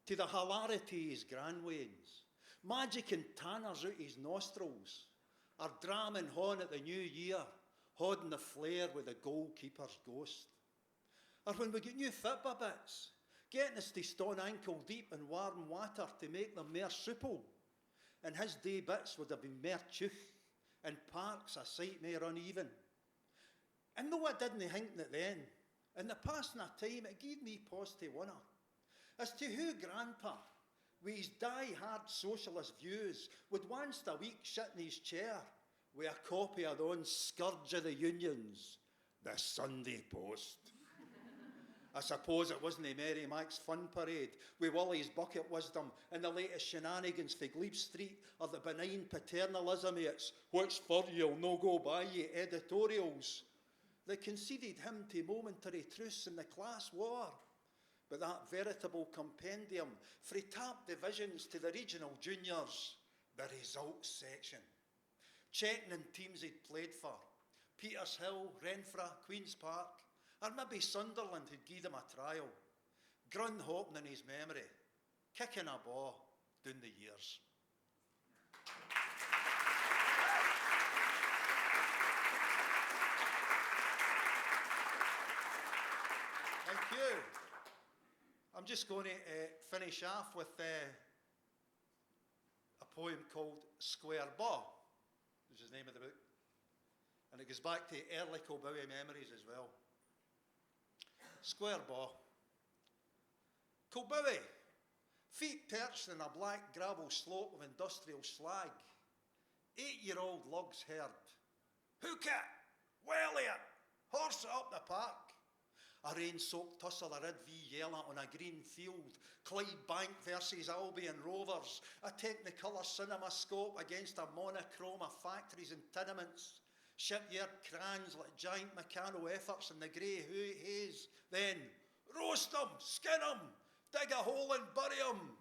to the hilarity his grandwains, magic and tanners out his nostrils, or dramming hon at the new year, holding the flare with the goalkeeper's ghost. Or when we get new football bits, getting us to stone ankle deep in warm water to make them more supple. And his day bits would have been more tooth, and parks a sight more uneven. And though I didn't think it then, in the passing of time it gave me pause to wonder as to who Grandpa, with his die-hard socialist views, would once a week sit in his chair with a copy of the own scourge of the unions, the Sunday Post. I suppose it wasn't a Mary Mac's fun parade with Wally's bucket wisdom and the latest shenanigans for Glebe Street, or the benign paternalism of its "what's for you'll no go by ye" editorials that conceded him to momentary truce in the class war, but that veritable compendium frae top divisions to the regional juniors, the results section, checking in teams he'd played for, Peterhead, Renfrew, Queen's Park, or maybe Sunderland who'd give him a trial, grun hopping in his memory, kicking a ball down the years. Thank you. I'm just going to finish off with a poem called Square Braw, which is the name of the book. And it goes back to early Colbowie memories as well. Square Braw. Colbowie, feet perched in a black gravel slope of industrial slag. 8-year-old lugs heard. Hook it! Well it! Horse it up the park. A rain-soaked tussle of red v yellow on a green field. Clydebank versus Albion Rovers. A Technicolor cinemascope against a monochrome of factories and tenements. Shipyard crans like giant mechanical efforts in the grey haze. Then, roast them, skin them, dig a hole and bury them.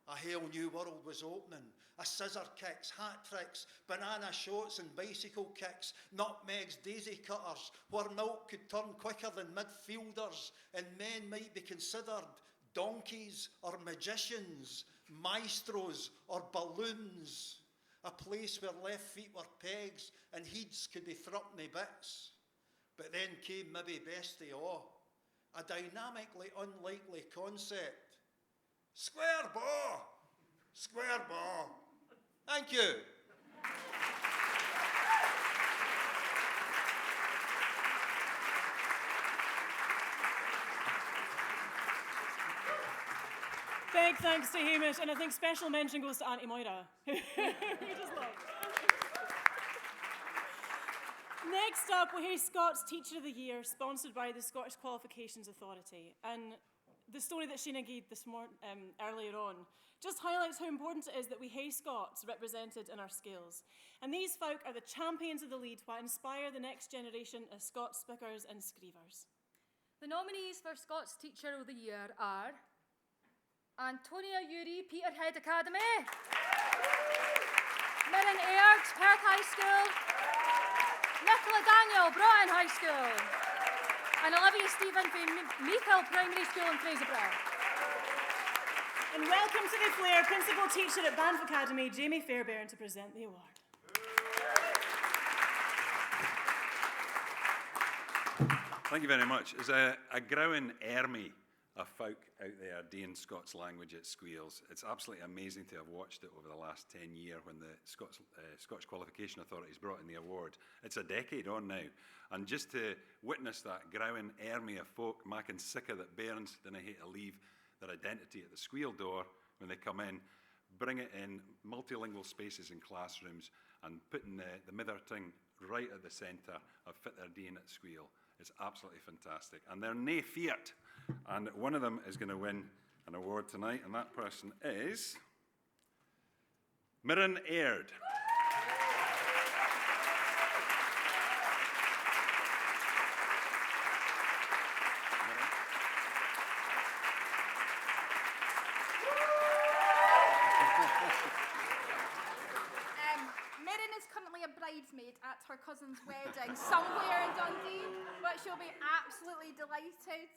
A whole new world was opening. A scissor kicks, hat tricks, banana shots and bicycle kicks, nutmegs, daisy cutters, where milk could turn quicker than midfielders, and men might be considered donkeys or magicians, maestros or balloons. A place where left feet were pegs and heads could be thrupped in bits. But then came maybe best of all, a dynamically unlikely concept. Square Braw! Square Braw! Thank you. Big thanks to Hamish, and I think special mention goes to Auntie Moira, who we just love. Next up, we hear Scots Teacher of the Year, sponsored by the Scottish Qualifications Authority. And the story that Sheena gave earlier on just highlights how important it is that we hae Scots represented in our skills. And these folk are the champions of the Leid, what inspire the next generation of Scots speakers and screevers. The nominees for Scots Teacher of the Year are Antonia Yuri, Peterhead Academy, Mirren Perth High School, Nicola Daniel, Braw High School, and Olivia Stephen from Meethill Primary School in Fraserburgh. And welcome to the Flair Principal Teacher at Banff Academy, Jamie Fairbairn, to present the award. Thank you very much. As a growing army of folk out there doing Scots language at Schuils, it's absolutely amazing to have watched it over the last 10 years when the Scottish Qualification Authorities brought in the award. It's a decade on now, and just to witness that growing army of folk making sick of that Bairns didn't hate to leave their identity at the Schuil door when they come in, bring it in multilingual spaces in classrooms and putting the mither tongue right at the centre of fit their doing at Schuil. It's absolutely fantastic. And they're nae feared. And one of them is going to win an award tonight, and that person is Mirren Aird. Mirren is currently a bridesmaid at her cousin's wedding somewhere in Dundee, but she'll be absolutely delighted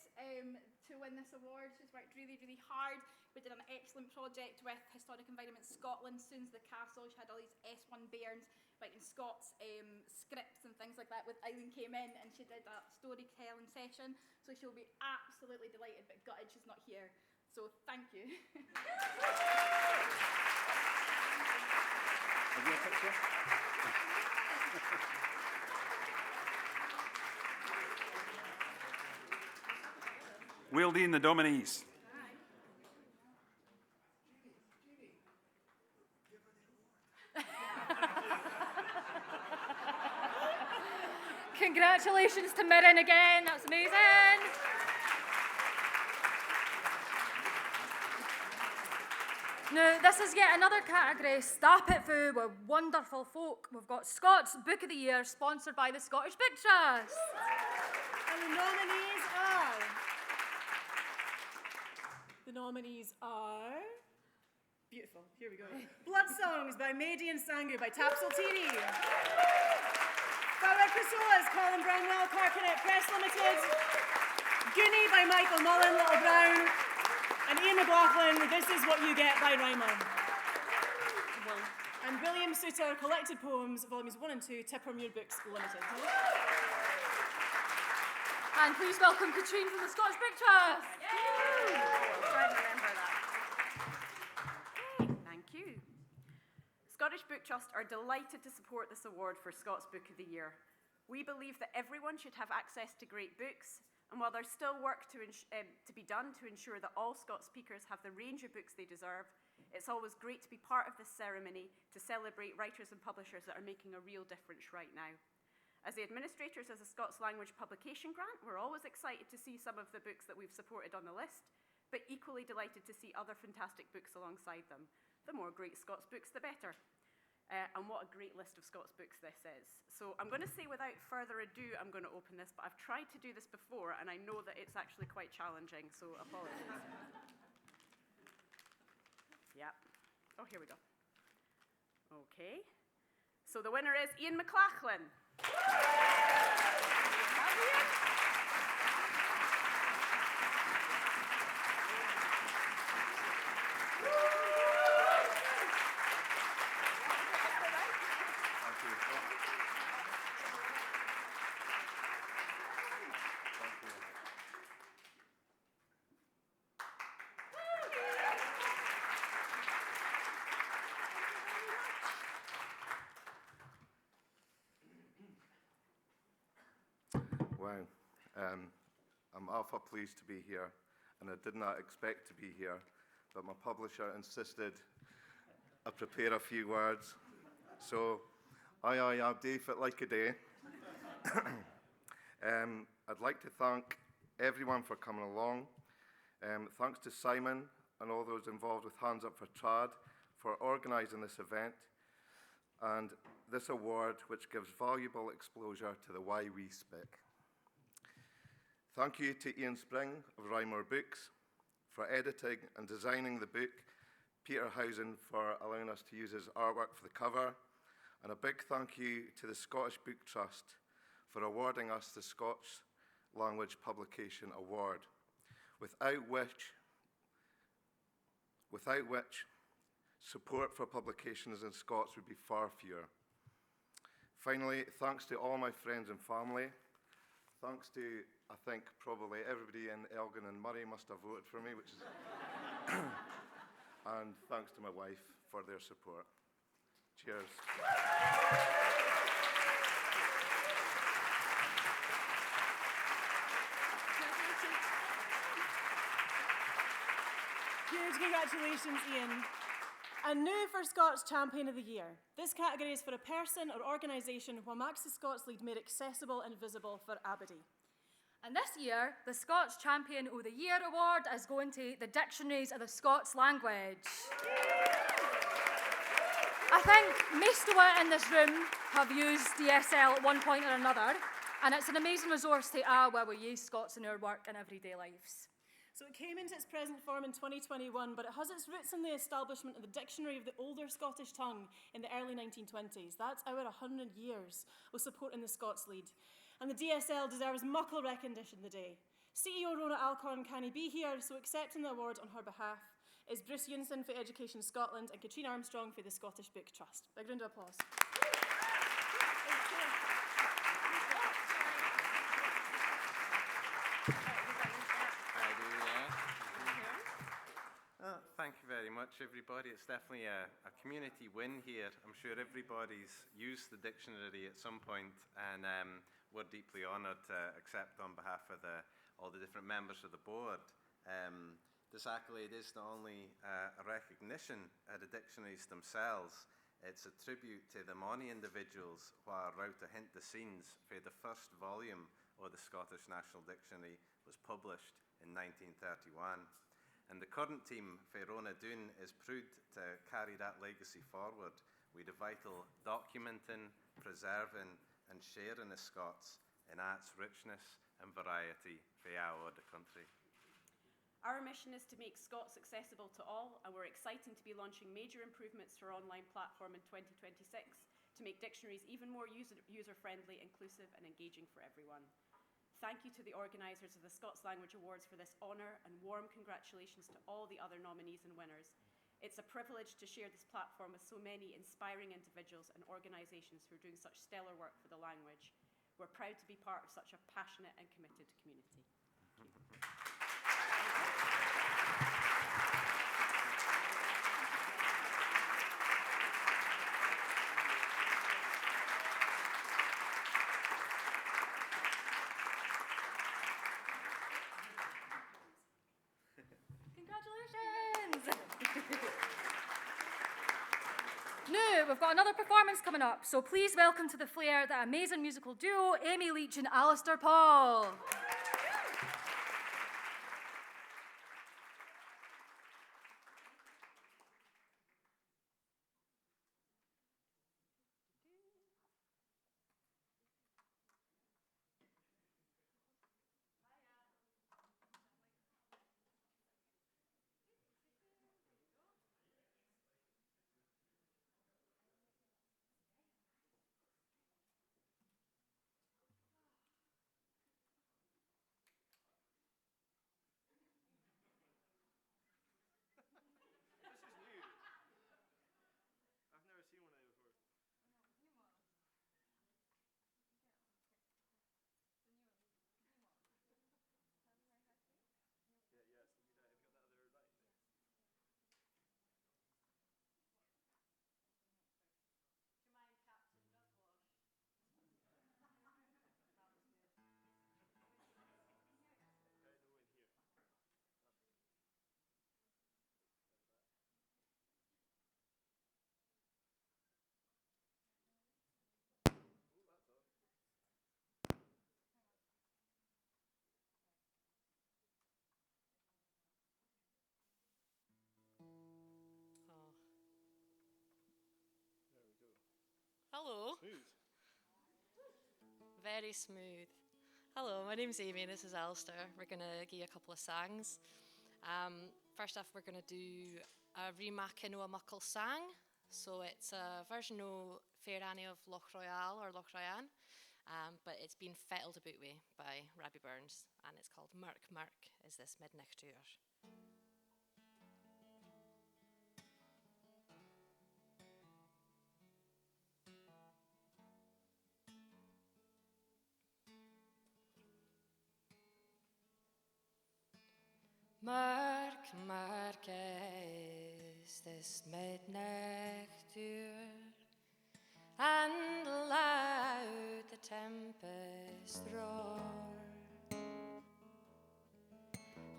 to win this award. She's worked really, really hard. We did an excellent project with Historic Environment Scotland, Soon's the Castle. She had all these S1 Bairns writing Scots scripts and things like that. With Iain came in and she did a storytelling session, so she'll be absolutely delighted, but gutted she's not here. So thank you. Have you a picture? We'll dean the nominees. Congratulations to Mirren again, that's amazing. Now, this is yet another category, Stap It Foo, with wonderful folk. We've got Scots Book of the Year, sponsored by the Scottish Book Trust. And the nominees are... Beautiful, here we go. Blood Songs by Maidie and Sangu by Tapsel Tiri. Bauer Crusoes, Colin Brownwell, Carcanet Press Limited. Goonie by Michael Mullen, Little Brown. And Iain MacLachlain, This Is What You Get by Ryman. And William Souter, Collected Poems, Volumes 1 and 2, Tippermuir Books Limited. And please welcome Katrine from the Scottish Book Trust. Yay! Try to remember that. Okay, thank you. Scottish Book Trust are delighted to support this award for Scots Book of the Year. We believe that everyone should have access to great books, and while there's still work to be done to ensure that all Scots speakers have the range of books they deserve, it's always great to be part of this ceremony to celebrate writers and publishers that are making a real difference right now. As the administrators of the Scots Language Publication Grant, we're always excited to see some of the books that we've supported on the list, but equally delighted to see other fantastic books alongside them. The more great Scots books, the better. And what a great list of Scots books this is. So I'm going to say without further ado, I'm going to open this, but I've tried to do this before, and I know that it's actually quite challenging, so apologies. Yep. Oh, here we go. Okay. So the winner is Iain MacLachlain. Wow. I'm awful pleased to be here, and I did not expect to be here, but my publisher insisted I prepare a few words. So, I'll do it like a day. I'd like to thank everyone for coming along. Thanks to Simon and all those involved with Hands Up for Trad for organising this event and this award, which gives valuable exposure to the why we speak. Thank you to Iain Spring of Rymore Books for editing and designing the book, Peterhead for allowing us to use his artwork for the cover, and a big thank you to the Scottish Book Trust for awarding us the Scots Language Publication Award, without which support for publications in Scots would be far fewer. Finally, thanks to all my friends and family. Thanks to, I think, probably everybody in Elgin and Murray must have voted for me, which is... and thanks to my wife for their support. Cheers. Huge congratulations, Iain. And new for Scots Champion of the Year. This category is for a person or organisation who makes the Scots Lead more accessible and visible for everybody. And this year, the Scots Champion of the Year award is going to the Dictionaries of the Scots Language. I think most of it in this room have used DSL at one point or another, and it's an amazing resource to where we use Scots in our work and everyday lives. So it came into its present form in 2021, but it has its roots in the establishment of the Dictionary of the Older Scottish Tongue in the early 1920s. That's over 100 years of support in the Scots Lead. And the DSL deserves muckle recognition today. CEO Rona Alcorn can't be here, so accepting the award on her behalf is Bruce Unison for Education Scotland and Katrina Armstrong for the Scottish Book Trust. Big round of applause. Thank you very much, everybody. It's definitely a community win here. I'm sure everybody's used the dictionary at some point, and we're deeply honoured to accept on behalf of all the different members of the board. This accolade is not only a recognition of the dictionaries themselves, it's a tribute to the many individuals who are out to hint the scenes for the first volume of the Scottish National Dictionary was published in 1931. And the current team for Rona Doon is proud to carry that legacy forward with the vital documenting, preserving and sharing the Scots in its richness and variety for our the country. Our mission is to make Scots accessible to all, and we're excited to be launching major improvements to our online platform in 2026 to make dictionaries even more user-friendly, inclusive and engaging for everyone. Thank you to the organisers of the Scots Language Awards for this honour, and warm congratulations to all the other nominees and winners. It's a privilege to share this platform with so many inspiring individuals and organisations who are doing such stellar work for the language. We're proud to be part of such a passionate and committed community. Now, we've got another performance coming up, so please welcome to the flair the amazing musical duo, Amy Leach and Alistair Paul. Hello. Smooth. Very smooth. Hello, my name's Amy, this is Alistair. We're going to give you a couple of songs. First off, we're going to do a remacking of a MacLachlain. So it's a version of Fair Annie of Loch Royal or Loch Ryan, but it's been fettled about with by Robbie Bairns, and it's called Merk Merk is this midnichtuur. Merk, merk is this midnichtuur, and loud the tempest roar.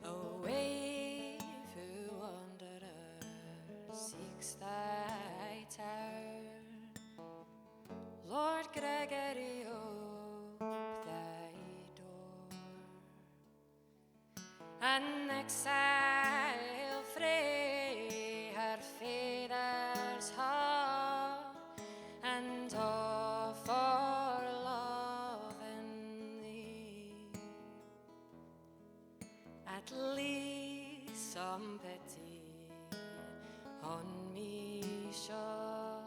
Away who wanderer seeks thy tower. Lord Gregory, ope thy door. An exile frae her father's hall, and all for loving thee. At least some pity on me sure,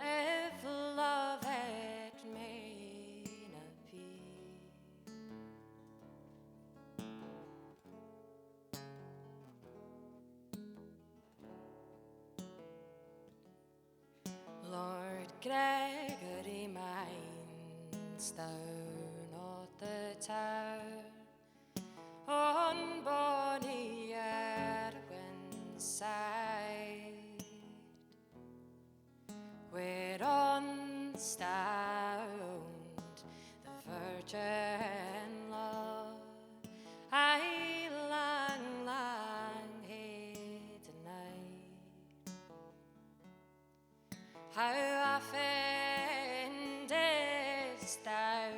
if love it may not be. Lord Gregory, mind'st thou not the tower on bonny Irwin's side, whereon stound the virgin love I lang, lang hae denied? How often didst thou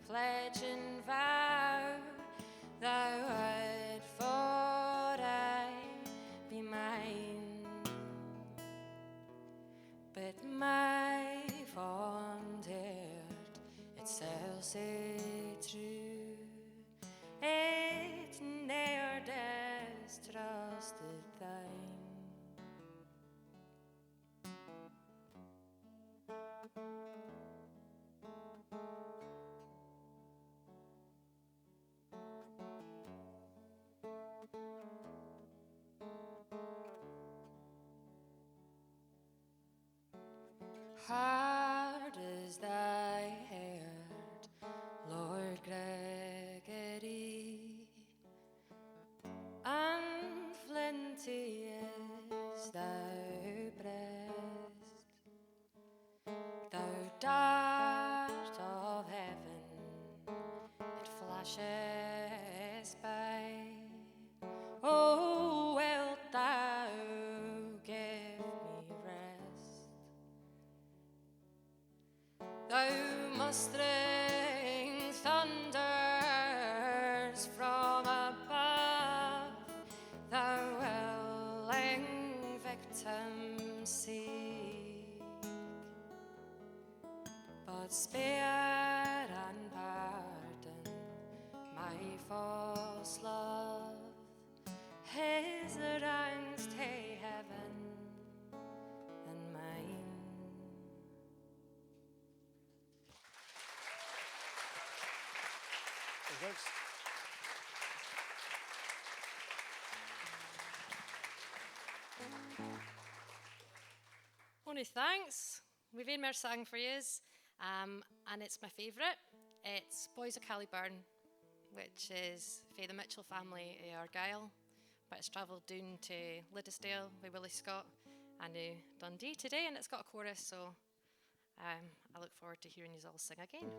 pledge and vow thou would for aye be mine? But my fond heart itself sae true, it ne'er distrusted thine. Hard is thy heart, Lord Gregory, and flinty is thy breast. Thou dart of heaven, it flashes by. Oh, wilt thou give me rest? Thou mustering thunders from above, thou willing victim seek, but spare and pardon my false love. His ranks to heaven and mine. Thanks. Only thanks. We've had more song for yous, and it's my favourite. It's Boys of Callyburn, which is for the Mitchell family of Argyll, but it's travelled down to Liddesdale with Willie Scott and Dundee today, and it's got a chorus, so I look forward to hearing you all sing again.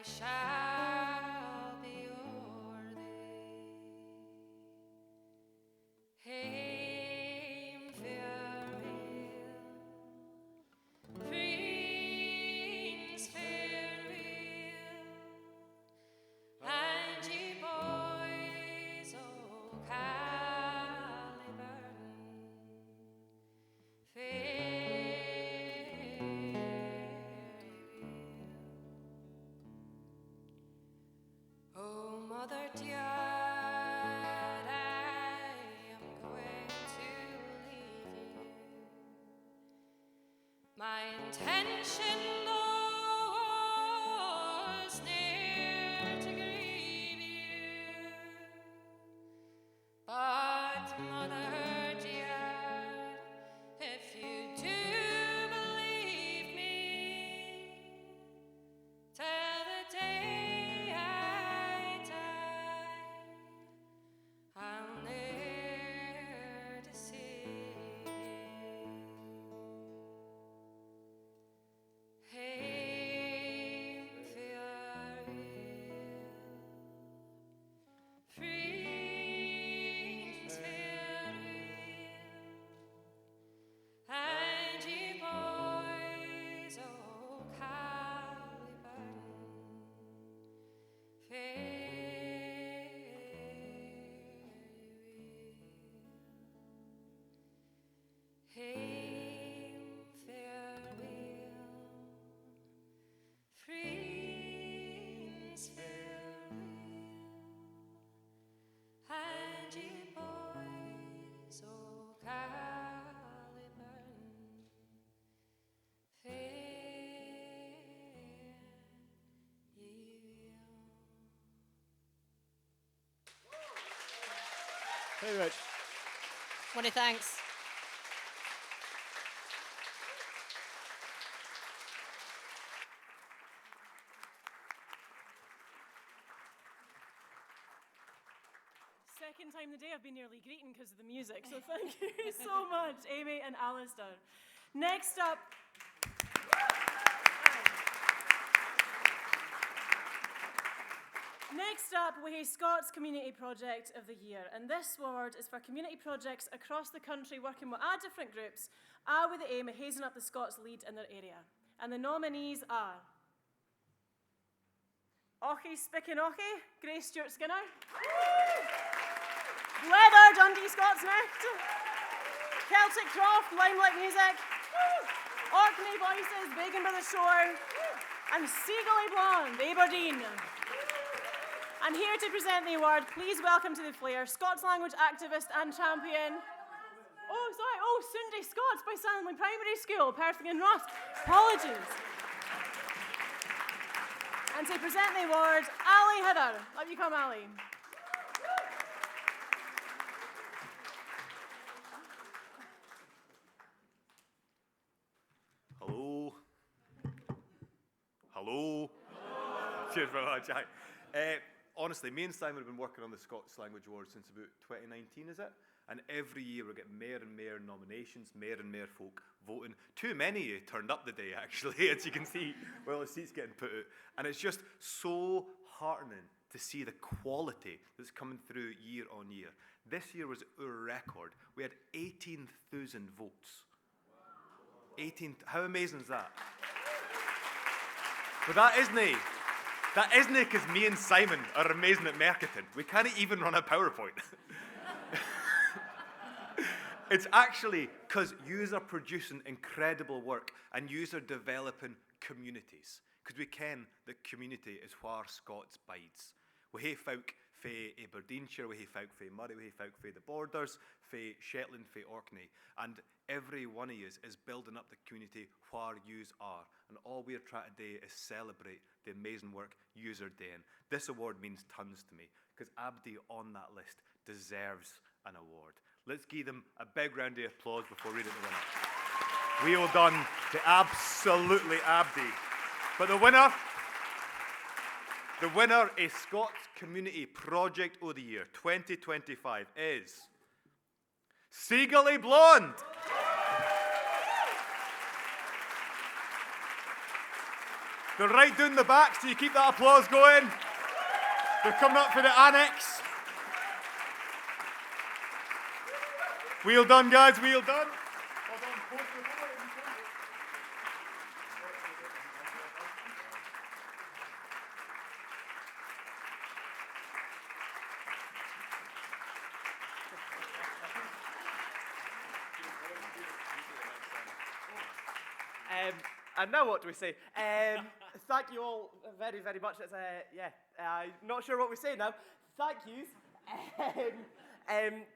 shall be o'er thee. Hame farewell, friends farewell, and ye boys o' Caliburn farewell. Oh, mother dear, I am going to leave you. My intention was ne'er to grieve you, but mother dear, if you do believe me, till the day I die, I'll ne'er deceive you. Hame farewell, friends farewell, and ye boys o' Caliburn farewell. Hame farewell, friends farewell, and ye boys o' Caliburn farewell. Hey, Rich. Many thanks. Second time today I've been nearly greeting because of the music, so thank you so much, Amy and Alistair. Next up, we have Scots Community Project of the Year, and this award is for community projects across the country working with different groups, with the aim of hazing up the Scots Leid in their area. And the nominees are Ochie Spickin Ochie, Grace Stewart Skinner, Leather Dundee Scots Necht, Celtic Croft Limelight Music, Orkney Voices Bacon by the Shore, and Seagully Blonde Aberdeen. And here to present the award, please welcome to the flare Scots language activist and champion. Sunday Scots by Sandley Primary School, Perth and Ross. Apologies. And to present the award, Ali Heather. Up you come, Ali. Hello. Hello. Cheers very much. Honestly, me and Simon have been working on the Scots Language Award since about 2019, is it? And every year we get more and more nominations, more and more folk voting. Too many of you turned up the day, actually, as you can see, well, the seats getting put out. And it's just so heartening to see the quality that's coming through year on year. This year was our record. We had 18,000 votes. 18, how amazing is that? But that isn't because me and Simon are amazing at marketing. We can't even run a PowerPoint. It's actually because yous are producing incredible work and yous are developing communities. Because we ken that community is where Scots bides. We hae folk fae Aberdeenshire, we hae folk fae Murray, we hae folk fae the Borders, fae Shetland, fae Orkney. And every one of yous is building up the community where yous are. And all we're trying to do is celebrate the amazing work yous are doing. This award means tons to me, because Abdi on that list deserves an award. Let's give them a big round of applause before reading the winner. Well done to absolutely Abdi. But the winner is Scots Community Project of the Year 2025 is Seagully Blonde. They're right down the back, so you keep that applause going. They're coming up for the annex. Wheel done, guys, wheel done. And now what do we say? Thank you all very, very much. It's, not sure what we say now. Thank yous.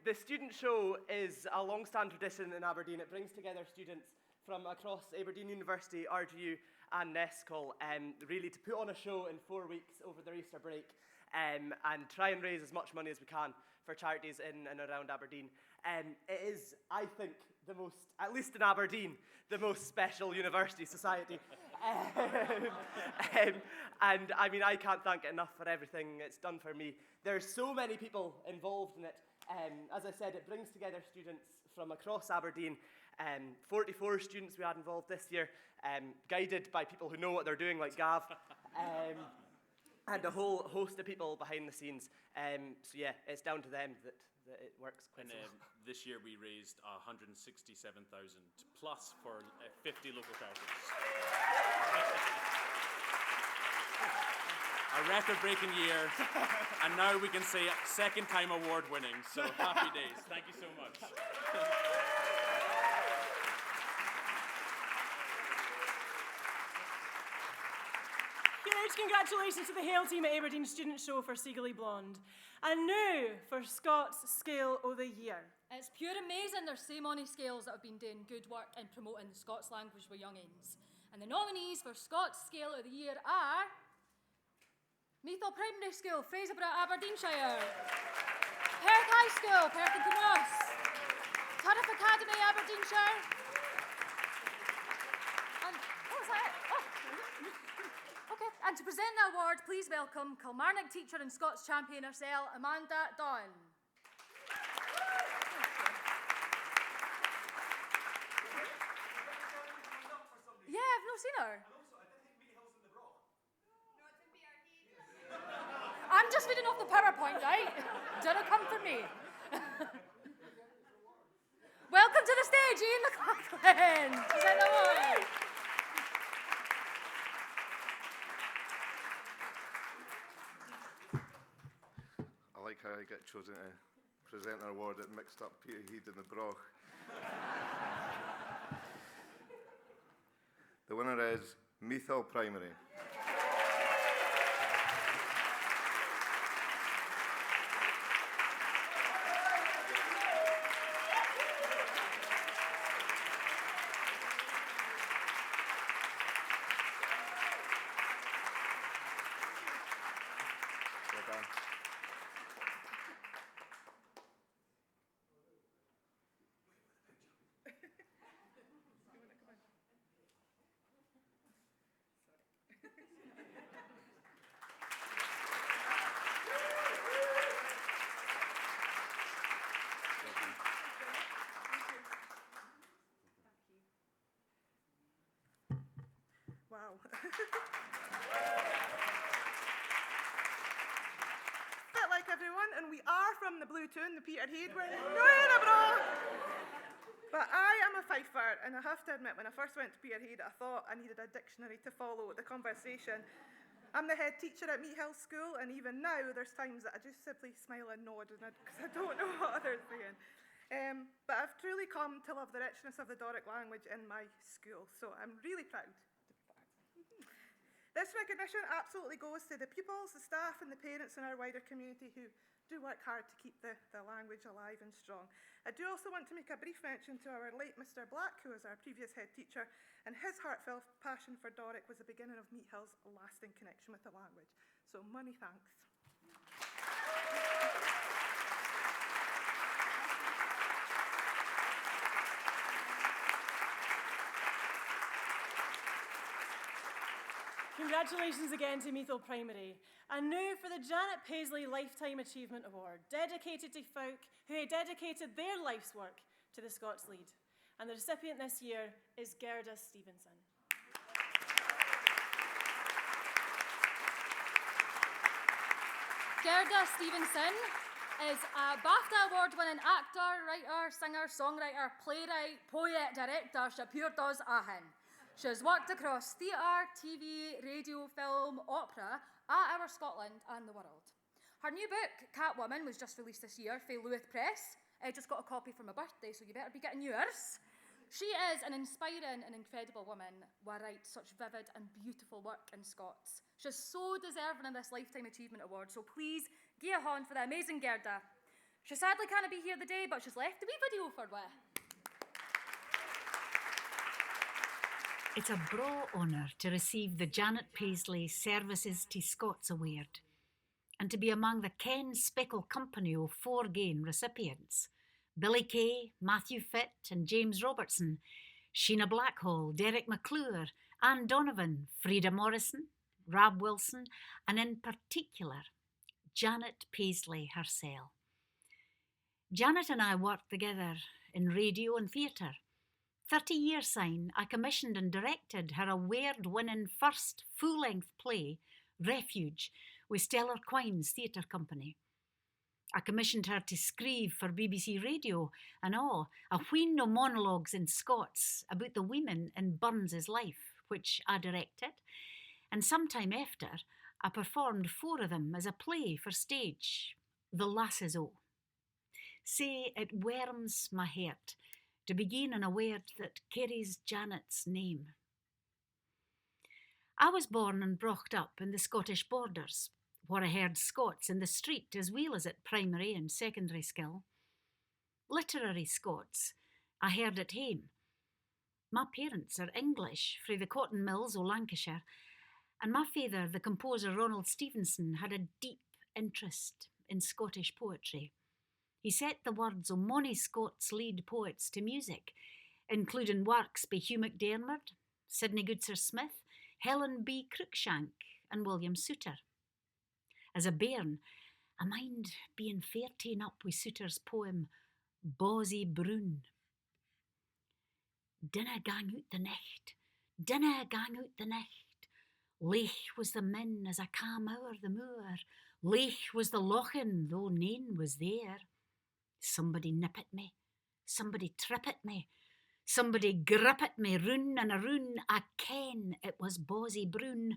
The student show is a long-standing tradition in Aberdeen. It brings together students from across Aberdeen University, RGU and Nescol, really to put on a show in 4 weeks over their Easter break and try and raise as much money as we can for charities in and around Aberdeen. It is, I think, the most, at least in Aberdeen, the most special university society. And I mean, I can't thank it enough for everything it's done for me. There's so many people involved in it. As I said, it brings together students from across Aberdeen. 44 students we had involved this year, guided by people who know what they're doing, like Gav. And a whole host of people behind the scenes. So yeah, it's down to them that it works quite well. This year we raised 167,000 plus for 50 local charities. A record-breaking year, and now we can say second time award winning, so happy days. Thank you so much. Huge congratulations to the Hale team at Aberdeen Student Show for Seagully Blonde. And now for Scots Scale of the Year. It's pure amazing there's so many scales that have been doing good work in promoting the Scots language with youngins. And the nominees for Scots Scale of the Year are Meethill Primary School, Fraserburgh, Aberdeenshire; Perth High School, Perth and Coorie; Turriff Academy, Aberdeenshire; and what was that? Oh. Okay, and to present the award, please welcome Kilmarnock teacher and Scots champion herself, Amanda Doon. Yeah, I've not seen her. I'm just reading off the PowerPoint, right? Don't come for me. Welcome to the stage, Iain MacLachlain. Present the award. I like how I get chosen to present an award that mixed up Peterhead and the Braw. The winner is Meethill Primary. Well done. Wow. Bit like everyone, and we are from the Blue Toon, the Peterhead. We're in a Braw. But I am a Fifer, and I have to admit, when I first went to Peterhead, I thought I needed a dictionary to follow the conversation. I'm the head teacher at Meethill School, and even now, there's times that I just simply smile and nod, because I don't know what others are saying. But I've truly come to love the richness of the Doric language in my school, so I'm really proud. This recognition absolutely goes to the pupils, the staff and the parents in our wider community who do work hard to keep the language alive and strong. I do also want to make a brief mention to our late Mr. Black, who was our previous head teacher, and his heartfelt passion for Doric was the beginning of Meethill's lasting connection with the language. So many thanks. Congratulations again to Meethill Primary. And now for the Janet Paisley Lifetime Achievement Award, dedicated to folk who had dedicated their life's work to the Scots Leid. And the recipient this year is Gerda Stevenson. Gerda Stevenson is a BAFTA award-winning actor, writer, singer, songwriter, playwright, poet, director. She pure does a hin. She has worked across theatre, TV, radio, film, opera, our Scotland and the world. Her new book, Catwoman, was just released this year for Louth Press. I just got a copy for my birthday, so you better be getting yours. She is an inspiring and incredible woman who writes such vivid and beautiful work in Scots. She's so deserving of this Lifetime Achievement Award, so please give a hand for the amazing Gerda. She sadly can't be here today, but she's left a wee video for we. It's a Braw honour to receive the Janet Paisley Services to Scots Award and to be among the Ken Speckle Company of 4 Gain recipients. Billy Kay, Matthew Fitt and James Robertson, Sheena Blackhall, Derek McClure, Anne Donovan, Frida Morrison, Rab Wilson, and in particular, Janet Paisley herself. Janet and I worked together in radio and theatre. 30 years syne, I commissioned and directed her award-winning first full-length play, Refuge, with Stellar Quine's theatre company. I commissioned her to screeve for BBC Radio and a wheen o' monologues in Scots about the women in Burns' life, which I directed, and sometime after, I performed 4 of them as a play for stage, The Lasses O. Say, it warms my heart to begin in a word that carries Janet's name. I was born and brought up in the Scottish borders, where I heard Scots in the street as well as at primary and secondary school. Literary Scots I heard at home. My parents are English frae the cotton mills o' Lancashire, and my father, the composer Ronald Stevenson, had a deep interest in Scottish poetry. He set the words of mony Scots Leid poets to music, including works by Hugh MacDiarmid, Sidney Goodsir-Smith, Helen B. Cruikshank and William Souter. As a bairn, I mind being fair ta'en up with Souter's poem Bawsey Broon. Dinna gang out the nicht, dinna gang out the nicht. Leich was the min as I cam o'er the moor. Leich was the lochin, though nane was there. Somebody nip at me, somebody trip at me, somebody grip at me, roon and a roon. I ken it was Bawsey Broon.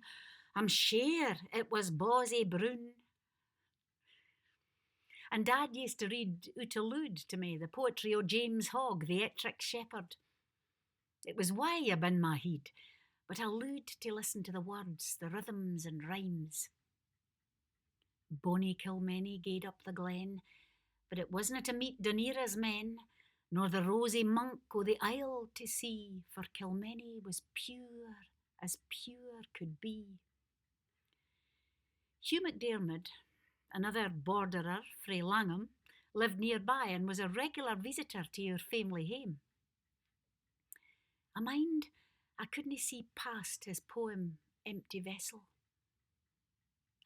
I'm sure it was Bawsey Broon. And Dad used to read out aloud to me the poetry o' James Hogg, the Ettrick Shepherd. It was way up in my head, but I loved to listen to the words, the rhythms and rhymes. Bonny Kilmeny gaed up the glen, but it wasna to meet Dunera's men, nor the rosy monk o' the isle to see, for Kilmeny was pure as pure could be. Hugh MacDiarmid, another borderer frae Langham, lived nearby and was a regular visitor to our family hame. I mind I couldn't see past his poem Empty Vessel,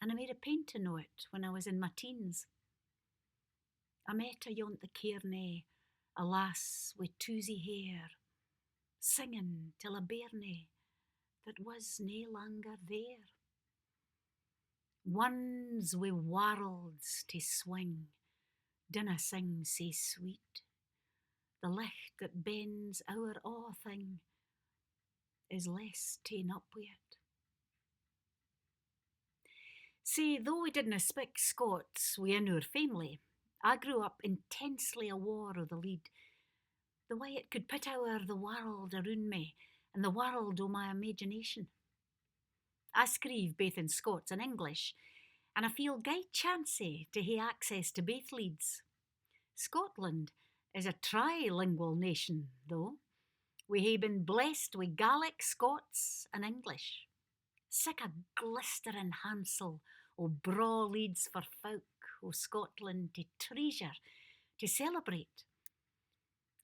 and I made a painting o' it when I was in my teens. I met her yont the cairney, a lass wi' toosy hair, singing till a bairnie that was nae longer there. Ones wi' warlds to swing, dinna sing sae sweet. The licht that bends our a' thing is less ta'en up wi' it. See, though we didna speak Scots within our family, I grew up intensely aware o' the Leid, the way it could put o'er the world around me and the world o' my imagination. I screeve both in Scots and English, and I feel gey chancy to hae access to both Leids. Scotland is a trilingual nation, though. We hae been blessed with Gaelic, Scots and English. Sic a glistering hansel o' braw Leids for folk o' Scotland to treasure, to celebrate.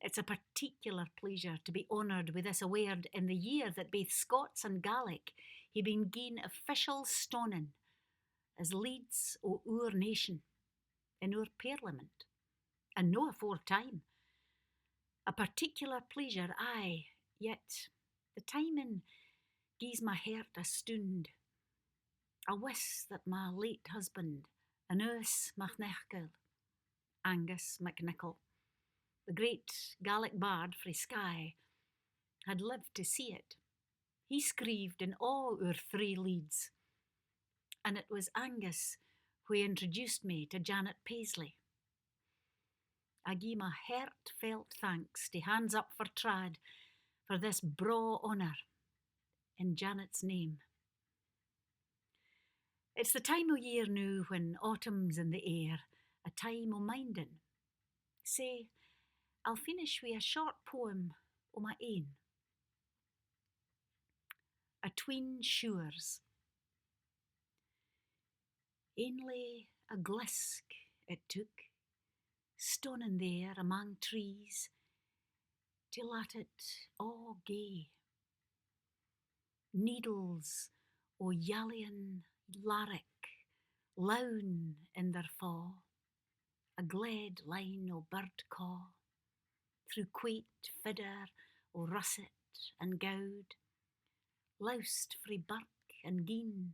It's a particular pleasure to be honoured with this award in the year that both Scots and Gaelic hae been given official stoning as Leids o' our nation in our Parliament, and no afore time. A particular pleasure, aye, yet the timing gies my heart a stund. I wish that my late husband, Anus MacLachlain, Angus MacNichol, the great Gaelic bard frae Skye, had lived to see it. He screeved in all our 3 Leids, and it was Angus who introduced me to Janet Paisley. I gie my heartfelt thanks to Hands Up for Trad for this braw honour in Janet's name. It's the time o' year now when autumn's in the air, a time o' minding. Say, I'll finish with a short poem o' my ain. Atween Shores. Ainly a glisk it took, stonin' there among trees, to lat it all gae. Needles o' yallian larrick lown in their fall, a gled line o' bird caw, through quaint fidder o' russet and gowd, loused frae birk and gin.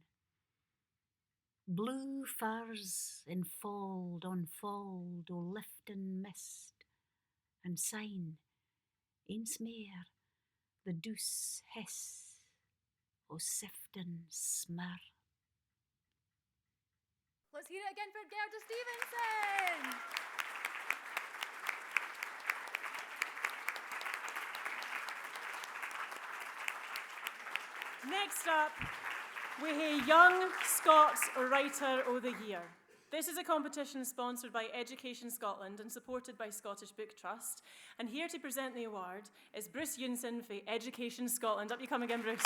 Blue firs in fold on fold o' lifting mist, and syne, eens mair, the douce hiss o' sifting smir. Let's hear it again for Gerda Stevenson. Next up, we hae Young Scots Writer o' the Year. This is a competition sponsored by Education Scotland and supported by Scottish Book Trust. And here to present the award is Bruce Younson for Education Scotland. Up you come again, Bruce.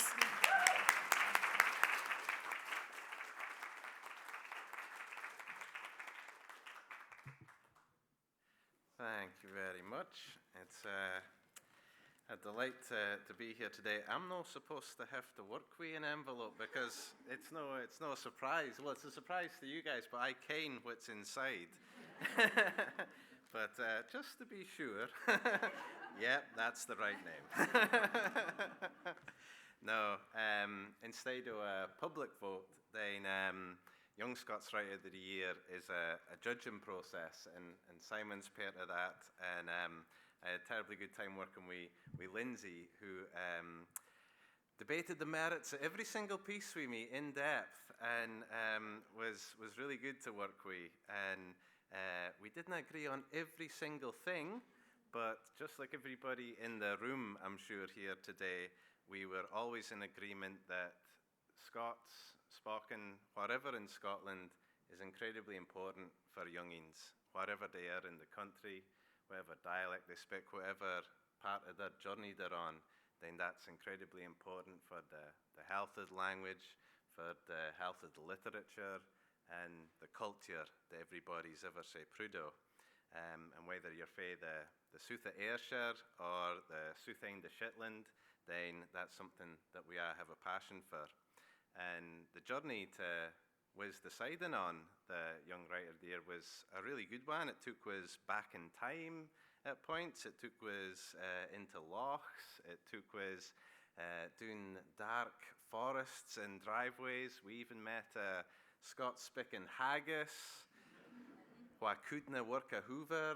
Thank you very much. It's a delight to be here today. I'm not supposed to have to work with an envelope because it's no surprise. Well, it's a surprise to you guys, but I ken what's inside. But just to be sure, yeah, that's the right name. No, instead of a public vote, then Young Scots Writer of the Year is a judging process, and Simon's part of that, and I had a terribly good time working with Lindsay, who debated the merits of every single piece with me in depth, and was really good to work with. And we didn't agree on every single thing, but just like everybody in the room, I'm sure here today, we were always in agreement that Scots spoken wherever in Scotland is incredibly important for youngins, wherever they are in the country, whatever dialect they speak, whatever part of their journey they're on, then that's incredibly important for the health of the language, for the health of the literature, and the culture that everybody's ever so proud of. And whether you're fae the South of Ayrshire or the South End of Shetland, then that's something that we all have a passion for. And the journey to was deciding on the Young Writer of the Year was a really good one. It took us back in time at points. It took us into lochs. It took us doing dark forests and driveways. We even met a Scots-speaking haggis who couldn't work a hoover.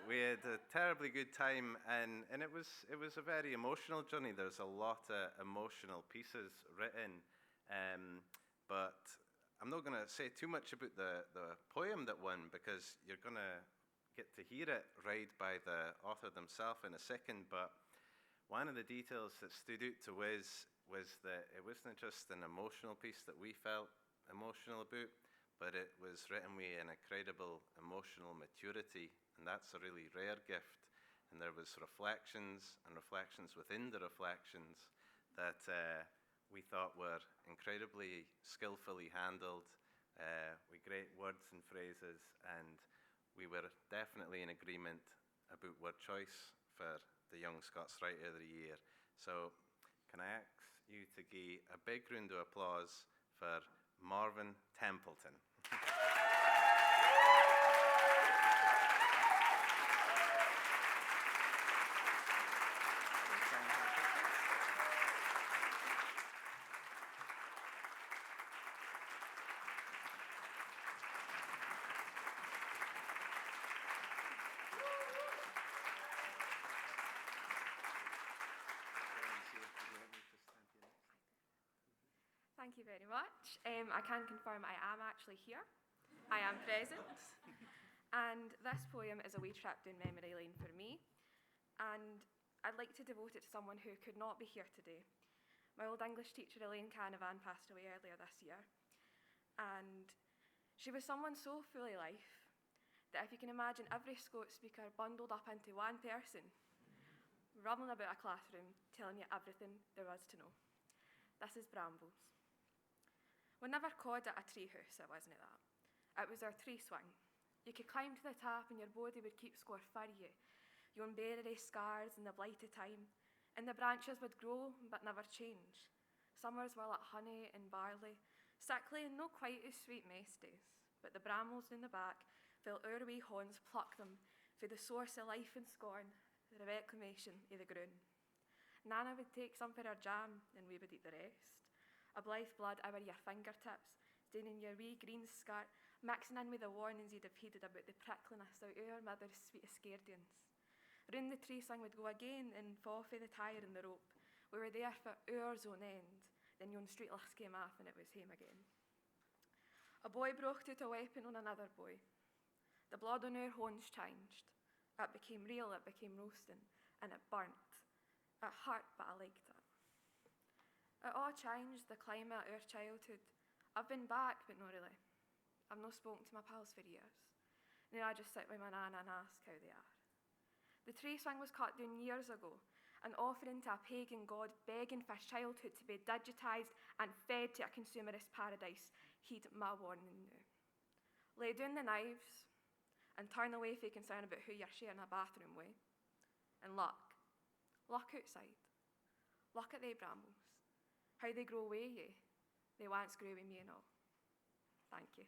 We had a terribly good time, and it was a very emotional journey. There's a lot of emotional pieces written. But I'm not going to say too much about the poem that won, because you're going to get to hear it read by the author themselves in a second. But one of the details that stood out to us was that it wasn't just an emotional piece that we felt emotional about, but it was written with an incredible emotional maturity, and that's a really rare gift. And there was reflections and reflections within the reflections that we thought were incredibly skillfully handled, with great words and phrases, and we were definitely in agreement about word choice for the Young Scots Writer of the Year. So can I ask you to give a big round of applause for Morven Templeton. Thank you very much. I can confirm I am actually here. I am present. And this poem is a wee trip down memory lane for me. And I'd like to devote it to someone who could not be here today. My old English teacher, Elaine Canavan, passed away earlier this year. And she was someone so full of life that if you can imagine every Scots speaker bundled up into one person, rumbling about a classroom, telling you everything there was to know. This is Brambles. We never called it a tree house, it wasn't that. It was our tree swing. You could climb to the top and your body would keep score for you. You unbury scars in the blight of time, and the branches would grow but never change. Summers were like honey and barley, sickly and not quite as sweet most days, but the brambles in the back felt our wee horns pluck them for the source of life and scorn, the reclamation of the ground. Nana would take some for her jam, and we would eat the rest. A blithe blood over your fingertips, staining your wee green skirt, mixing in with the warnings you'd have heeded about the prickliness of our mother's sweet escardians. Round the tree swing would go again, and fall for the tire and the rope. We were there for hours on end, then yon street lights came off and it was home again. A boy broke out a weapon on another boy. The blood on our horns changed. It became real, it became roasting, and it burnt. It hurt, but I liked it. It all changed the climate of our childhood. I've been back, but not really. I've not spoken to my pals for years. Now I just sit with my nana and ask how they are. The tree swing was cut down years ago, an offering to a pagan god begging for childhood to be digitised and fed to a consumerist paradise. Heed my warning now. Lay down the knives and turn away from concern about who you're sharing a bathroom with. And look outside. Look at they brambles, how they grow with you. They once grew with me and all. Thank you.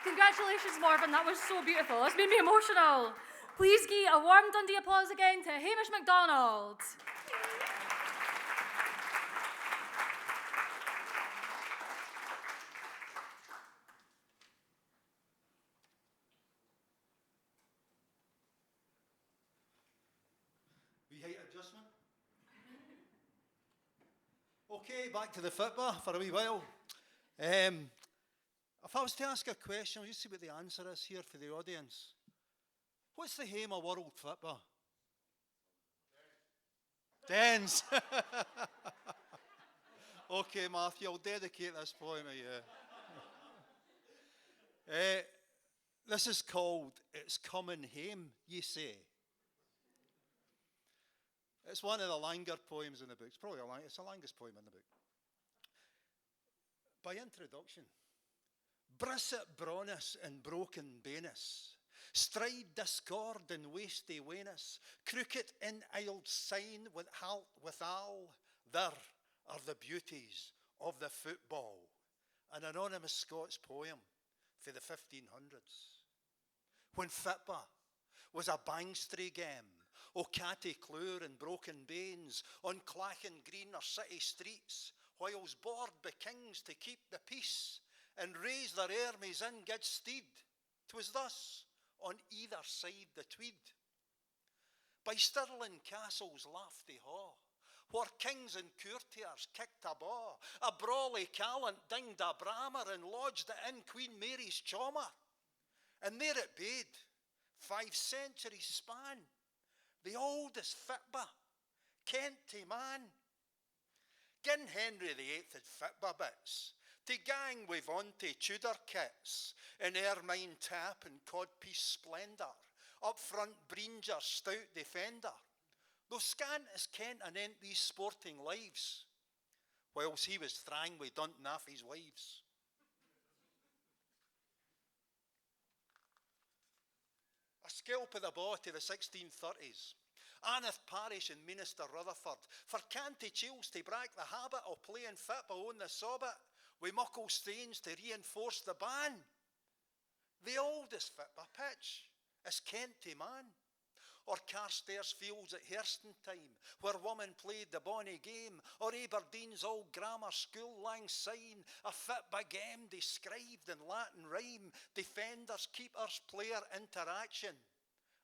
Congratulations, Morven, that was so beautiful. It's made me emotional. Please give a warm Dundee applause again to Hamish MacDonald. Wee height adjustment. Okay, back to the football for a wee while. If I was to ask a question, I'll just see what the answer is here for the audience. What's the aim of world football? Dens. Okay, Matthew, I'll dedicate this poem to you. This is called It's Coming Hame, Ye Say. It's one of the longer poems in the book. It's the longest poem in the book. By introduction. Brisset brawness and broken banus, stride discord and wasty wanus, crooked in ild sign with all, there are the beauties of the football. An anonymous Scots poem for the 1500s. When football was a bangstry game, o catty clure and broken banes, on clachin green or city streets, whiles bored by kings to keep the peace, and raise their armies in good steed. 'Twas thus on either side the Tweed. By Stirling Castle's lofty hall, where kings and courtiers kicked a ball, a brawly callant dinged a brammer and lodged it in Queen Mary's chommer. And there it bade, 5 centuries span, the oldest football, kent to man. Gin Henry VIII had football bits, to gang with Yvonne Tudor kits, in ermine tap and codpiece splendour, up front Bringer's stout defender. Though scant as Kent anent these sporting lives, whilst he was thrang with Dunnaffy's wives. A scalp of the ball to the 1630s. Aneth Parish and Minister Rutherford, for canty chills to break the habit of playing football on the Sabbath, with muckle stains to reinforce the ban. The oldest football pitch is Kent to man. or Carstairs Fields at Hairston time, where women played the bonny game, or Aberdeen's old grammar school lang sign, a fit by game described in Latin rhyme, defenders, keepers, player interaction,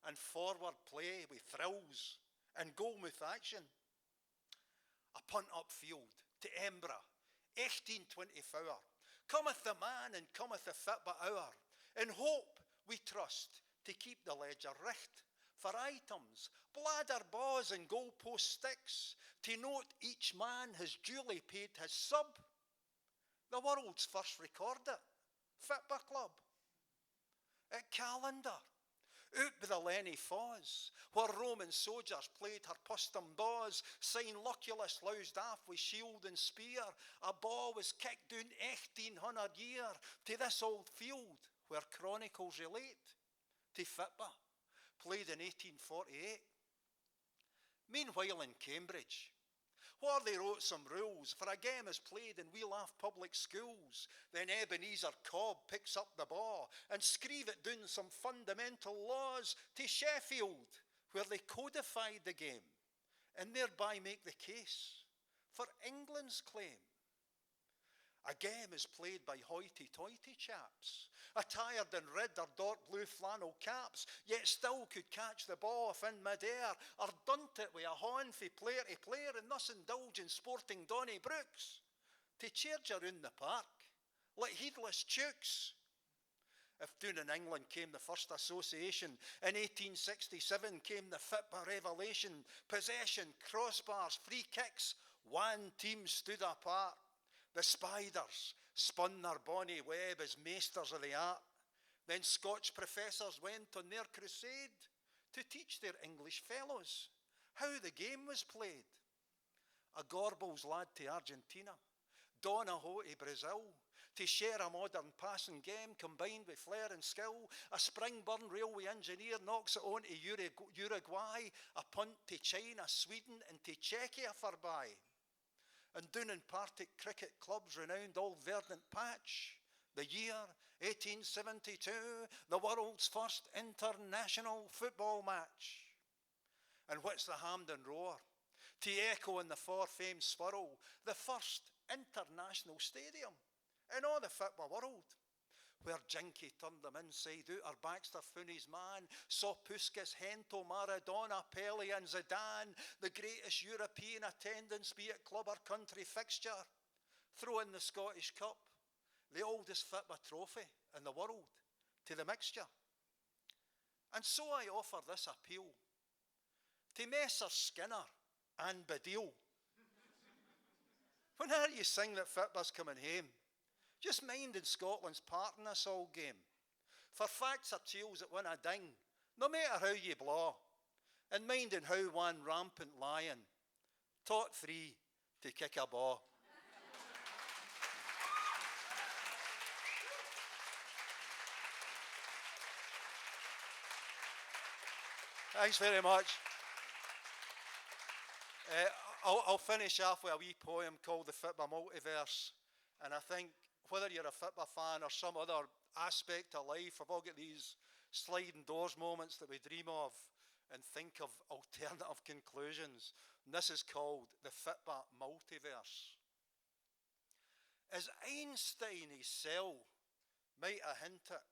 and forward play with thrills and goalmouth action. A punt upfield to Embra, 1824, cometh the man and cometh the fit by hour, in hope we trust to keep the ledger richt, for items, bladder balls and goalpost sticks, to note each man has duly paid his sub. The world's first recorded Fitba Club. At Calendar, out by the Lenny Foz, where Roman soldiers played her custom baws, sign Lucullus loused off with shield and spear, a ball was kicked down 1800 year to this old field where chronicles relate to Fitba, played in 1848. Meanwhile in Cambridge, where they wrote some rules for a game is played in Wheel Off public schools, then Ebenezer Cobb picks up the ball and screeve it down some fundamental laws to Sheffield, where they codified the game and thereby make the case for England's claim. A game is played by hoity-toity chaps, attired in red or dark blue flannel caps, yet still could catch the ball if in mid-air, or dunt it with a horn from player to player, and thus indulge in sporting Donnybrooks to charge around the park like heedless chooks. If Doon in England came the first association, in 1867 came the Fitba revelation, possession, crossbars, free kicks, one team stood apart. The Spiders spun their bonny web as maesters of the art. Then Scotch professors went on their crusade to teach their English fellows how the game was played. A Gorbals lad to Argentina, Donahoe to Brazil, to share a modern passing game combined with flair and skill. A Springburn railway engineer knocks it on to Uruguay, a punt to China, Sweden and to Czechia forby. And Doon in Partick Cricket Club's renowned Old Verdant Patch, the year 1872, the world's first international football match. And what's the Hampden Roar? To echo in the far-famed Swirl, the first international stadium in all the football world, where Jinky turned them inside out, or Baxter Fooney's man saw Puskas, Hento, Maradona, Pele and Zidane, the greatest European attendance be it club or country fixture. Throw in the Scottish Cup, the oldest Fitba trophy in the world, to the mixture. And so I offer this appeal to Messrs Skinner and Badil. Whenever you sing that Fitba's coming home, just minding Scotland's part in this old game. For facts are tales that win a ding, no matter how you blaw. And minding how one rampant lion taught three to kick a ball. Thanks very much. I'll finish off with a wee poem called The Fitba Multiverse. And I think whether you're a Fitba fan or some other aspect of life, we've all got these sliding doors moments that we dream of and think of alternative conclusions. And this is called The Fitba Multiverse. As Einstein himself might have hinted,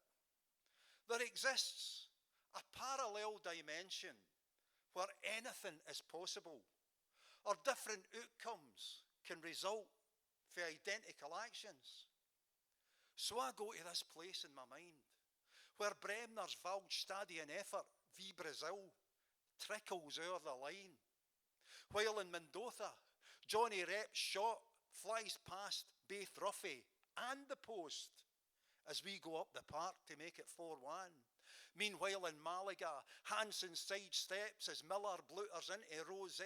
there exists a parallel dimension where anything is possible, or different outcomes can result from identical actions. So I go to this place in my mind, where Bremner's Waldstadion effort v Brazil trickles over the line, while in Mendoza, Johnny Rep's shot flies past both Ruffy and the post as we go up the park to make it 4-1. Meanwhile in Malaga, Hansen sidesteps as Miller blooters into row Z.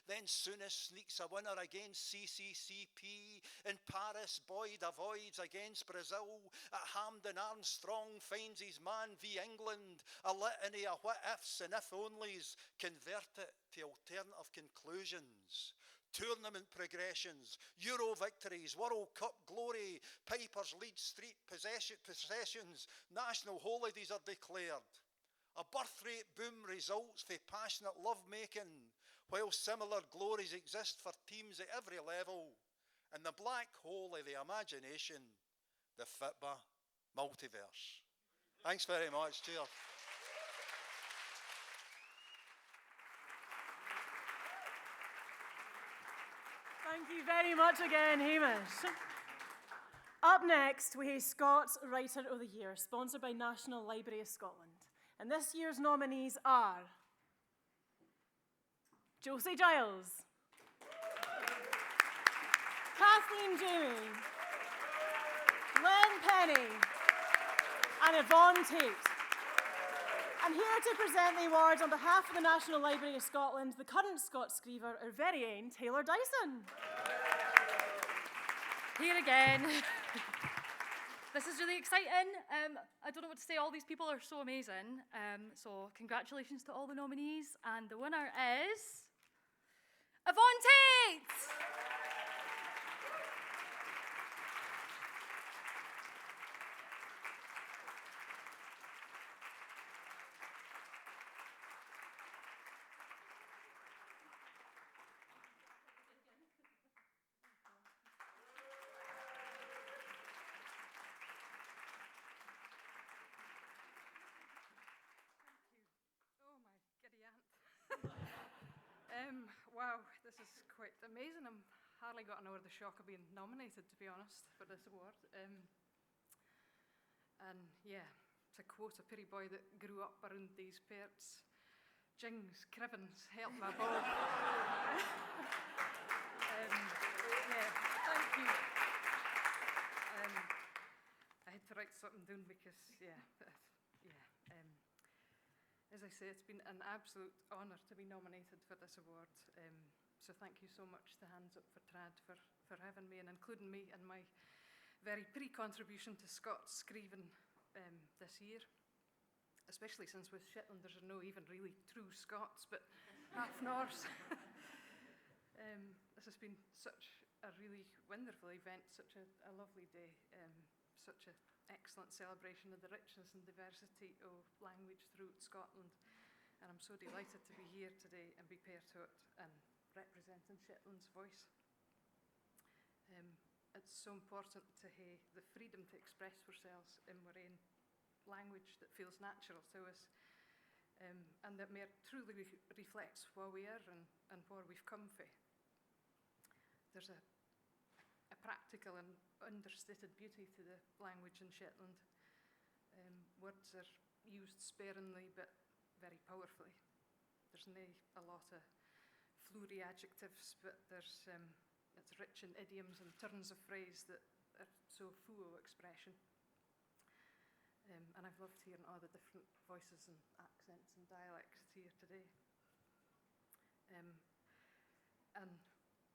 Then Souness sneaks a winner against CCCP. In Paris, Boyd avoids against Brazil. At Hampden, Armstrong finds his man v England. A litany of what-ifs and if-onlys convert it to alternative conclusions. Tournament progressions, Euro victories, World Cup glory, Piper's Leid Street possessions, national holidays are declared. A birth rate boom results from passionate love-making, while similar glories exist for teams at every level. In the black hole of the imagination, the FITBA multiverse. Thanks very much. Cheers. Thank you very much again, Hamish. Up next, we have Scots Writer of the Year, sponsored by National Library of Scotland. And this year's nominees are Josie Giles, Kathleen Jamie, Len Penny, and Yvonne Tait. And here to present the awards on behalf of the National Library of Scotland, the current Scots Screever, our very own Taylor Dyson. Here again. This is really exciting. I don't know what to say. All these people are so amazing. So congratulations to all the nominees. And the winner is Yvonne Tait. Wow, this is quite amazing. I'm hardly gotten over the shock of being nominated, to be honest, for this award. And yeah, to quote a pretty boy that grew up around these parts, Jings, Crivens, help my ball. Yeah, thank you. I had to write something down because, as I say, it's been an absolute honour to be nominated for this award. So thank you so much to Hands Up for Trad for having me and including me in my very pre-contribution to Scots Screevin this year. Especially since with Shetlanders are no even really true Scots, but half Norse. This has been such a really wonderful event, such a lovely day, such an excellent celebration of the richness and diversity of language throughout Scotland. And I'm so delighted to be here today and be part of it and representing Shetland's voice. It's so important to have the freedom to express ourselves in our own language that feels natural to us, and that more truly reflects where we are and where we've come from. There's a practical and understated beauty to the language in Shetland. Words are used sparingly but very powerfully. There's no a lot of flurry adjectives, but it's rich in idioms and turns of phrase that are so full of expression. And I've loved hearing all the different voices and accents and dialects here today. And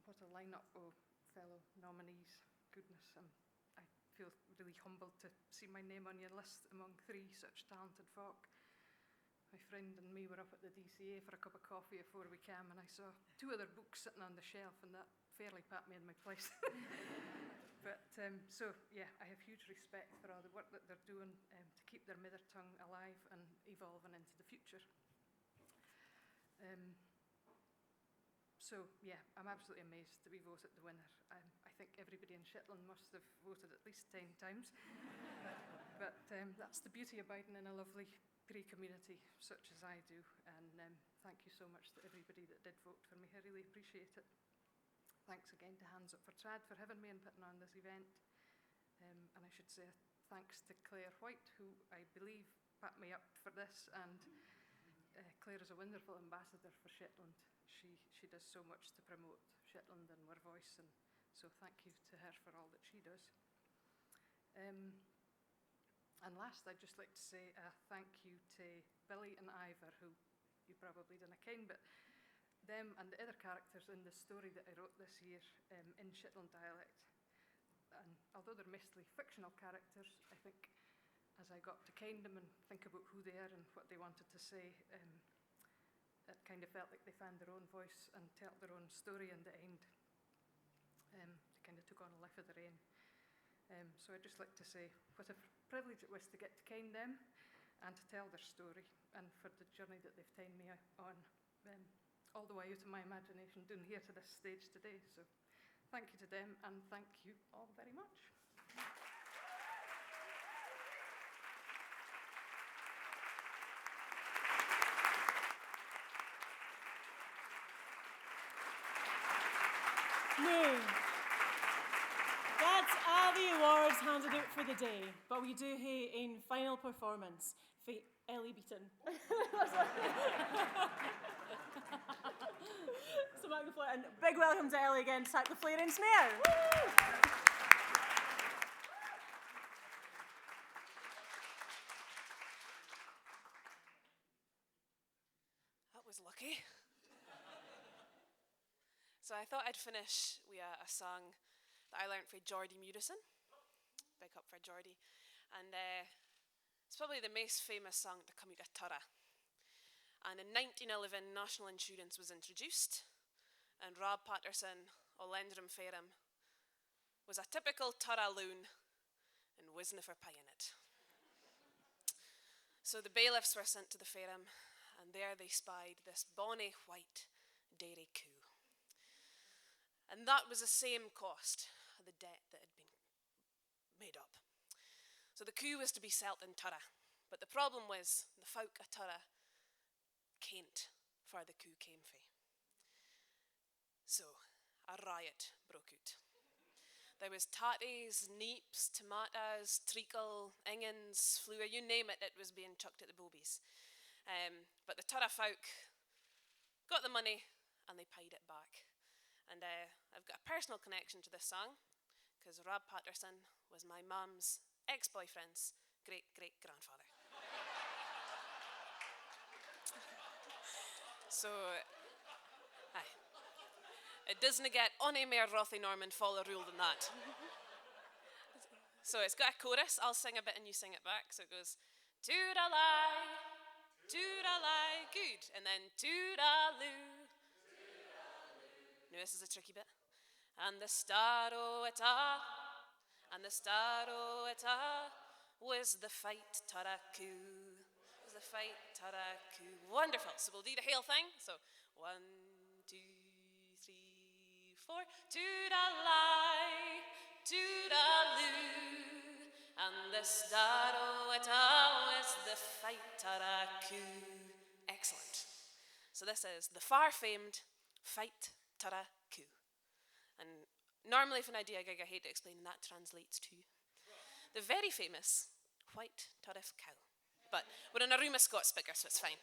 what a lineup of fellow nominees. Goodness, I feel really humbled to see my name on your list among three such talented folk. My friend and me were up at the DCA for a cup of coffee before we came, and I saw two other books sitting on the shelf, and that fairly pat me in my place. But so, yeah, I have huge respect for all the work that they're doing to keep their mother tongue alive and evolving into the future. So, yeah, I'm absolutely amazed to be voted the winner. I think everybody in Shetland must have voted at least 10 times. But that's the beauty of abiding in a lovely pre-community such as I do. And thank you so much to everybody that did vote for me. I really appreciate it. Thanks again to Hands Up for Trad for having me and putting on this event. And I should say thanks to Claire White, who I believe backed me up for this. And Claire is a wonderful ambassador for Shetland. She does so much to promote Shetland and our voice, and so thank you to her for all that she does. And last, I'd just like to say a thank you to Billy and Ivor, who you probably didn't ken, but them and the other characters in the story that I wrote this year in Shetland dialect. And although they're mostly fictional characters, I think as I got to ken them and think about who they are and what they wanted to say, it kind of felt like they found their own voice and told their own story in the end. They kind of took on a life of their own. So I'd just like to say what a privilege it was to get to ken them, and to tell their story, and for the journey that they've taken me on, all the way out of my imagination, down here to this stage today. So thank you to them, and thank you all very much. No. That's all the awards handed out for the day, but we do have a final performance for Ellie Beaton. So MacLachlain, and big welcome to Ellie again, MacLachlain and Snare. That was lucky. So I thought I'd finish with a song that I learnt from Geordie Murison. Big up for Geordie. And it's probably the most famous song to come out of Tara. And in 1911, National Insurance was introduced, and Rob Patterson, o Lendrum Fairham, was a typical Tara loon and wasn't for paying it. So the bailiffs were sent to the Fairham, and there they spied this bonny white dairy cow. And that was the same cost of the debt that had been made up. So the cow was to be sold in Tara, but the problem was the folk of Tara kent where the cow came frae. So a riot broke out. There was tatties, neeps, tomatoes, treacle, ingans, flour, you name it, it was being chucked at the bobies. But the Tara folk got the money and they paid it back. And I've got a personal connection to this song because Rob Patterson was my mum's ex-boyfriend's great-great-grandfather. So, aye. It doesn't get any more Rothy Norman follow rule than that. So it's got a chorus. I'll sing a bit and you sing it back. So it goes, toodalai, toodalai, good. And then toodaloo. Now this is a tricky bit. And the star o' it and the star o' it was the fight Tara coo. Was the fight Tara coo. Wonderful. So we'll do the whole thing. So 1, 2, 3, 4. Toodalai, toodaloo. And the star o' it was the fight Tara coo. Excellent. So this is the far-famed fight Tara coo. And normally if I do a gig, I hate to explain, and that translates to the very famous white Tariff cow. But we're in a room of Scots speakers, so it's fine.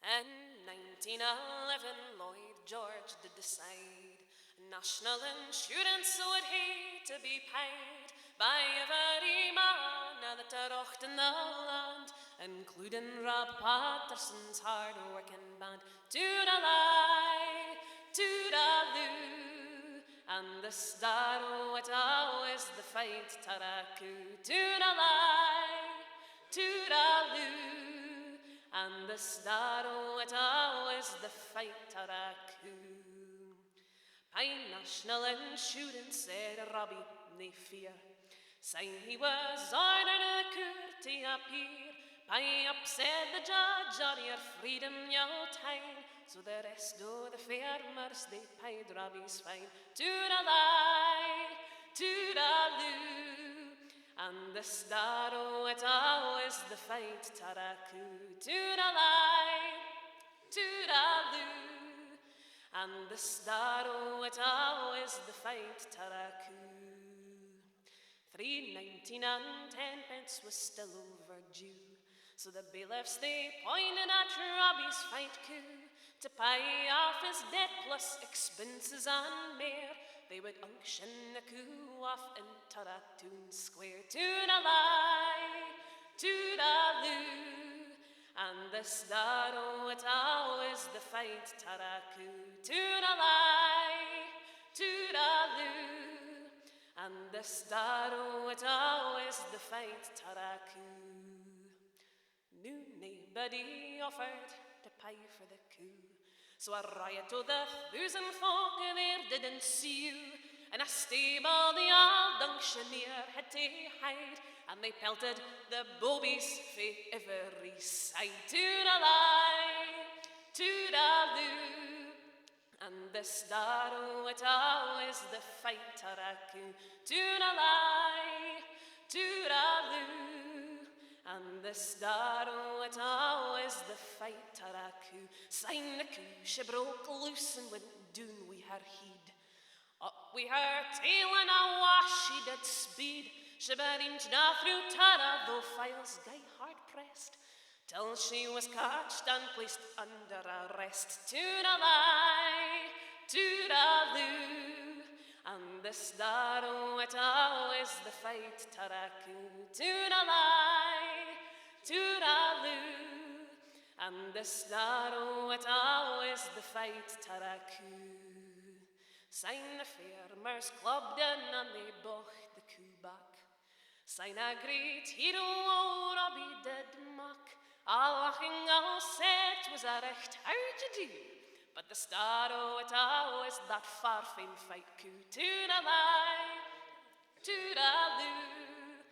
In 1911, Lloyd George did decide national insurance would he to be paid by every man that rocked in the land, including Rob Patterson's hard-working band. Toodalai, toodaloo, and the star o' it is the fight Tara coo. Toodalai, toodaloo, and the star o' it is the fight Tara coo. By national insurance, said Robbie, nae fear. Syne he was ordered a court to appear. Pay up, said the judge, or your freedom you'll tine. So the rest o' the farmers, they paid Robbie's fine. Toodalai, toodaloo, and the star o' it is the fight Tara coo. Toodalai, toodaloo, and the star o' it is the fight Tara coo. 3.19 and 10 pence was still overdue. So the bailiffs, they pointed at Robbie's fight coo. To pay off his debt plus expenses and more, they would unction the coo off in Taratoon Square. Toodalai, toodaloo, and the star o' it is the fight Tara coo. Toodalai, toodaloo, and the star o' it is the fight Tara coo. Knew nobody offered to pay for the coo. So a riot o' the 1,000 folk there did ensue, In a stable the old auctioneer had to hide, and they pelted the bobies fae every side. Toodalai, toodaloo, and the starro it always the fighter a coo. Toodalai, toodaloo, and the starro it always the fighter a coo. Sign the coo, she broke loose and went doon wi' her heed. Up wi' her tail and a wash she did speed. She buried na through Tara, though files gae hard pressed, till she was catched and placed under arrest. Toodalai, toodaloo, and the starro it always the fight Taraku. Toodalai, toodaloo, and the starro it always the fight Taraku. Sign the farmers clubbed in and they bought the coo back. Sign a great hero, Robbie did mock. All walking, all said, 'twas a recht how'd you do? But the starro it always that far famed fight coo. Toodalai, toodaloo,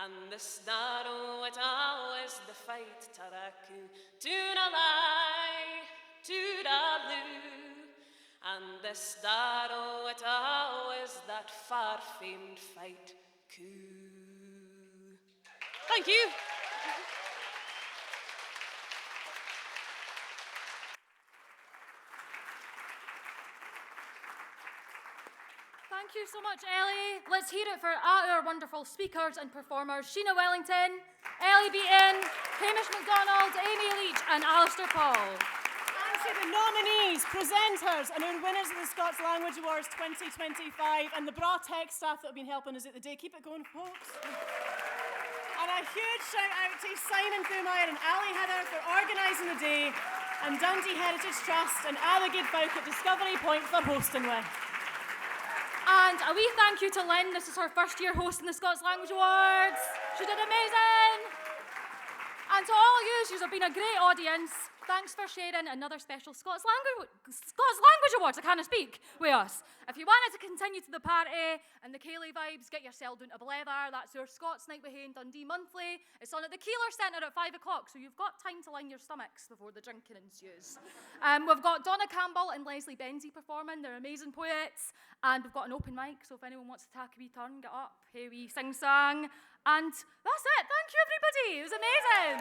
and the starro it always the fight Taraku. Toodalai, toodaloo, and the starro it always that far famed fight coo. Thank you. Thank you so much, Ellie. Let's hear it for our wonderful speakers and performers, Sheena Wellington, Ellie Beaton, Hamish MacDonald, Amy Leach and Alistair Paul. And to the nominees, presenters and our winners of the Scots Language Awards 2025 and the Braw tech staff that have been helping us at the day. Keep it going, folks. And a huge shout out to Simon Thumire and Ali Heather for organising the day, and Dundee Heritage Trust and Alligaid Folk at Discovery Point for hosting with. And a wee thank you to Lynn. This is her first year hosting the Scots Language Awards. She did amazing. And to all of you, you've been a great audience. Thanks for sharing another special Scots Language Awards, I can't speak, with us. If you wanted to continue to the party and the Ceilidh vibes, get yourself down to Blether. That's our Scots Night with Hay in Dundee monthly. It's on at the Keeler Centre at 5 o'clock, so you've got time to line your stomachs before the drinking ensues. We've got Donna Campbell and Leslie Benzie performing. They're amazing poets. And we've got an open mic, so if anyone wants to take a wee turn, get up, hey wee sing-sang. And that's it. Thank you, everybody. It was amazing.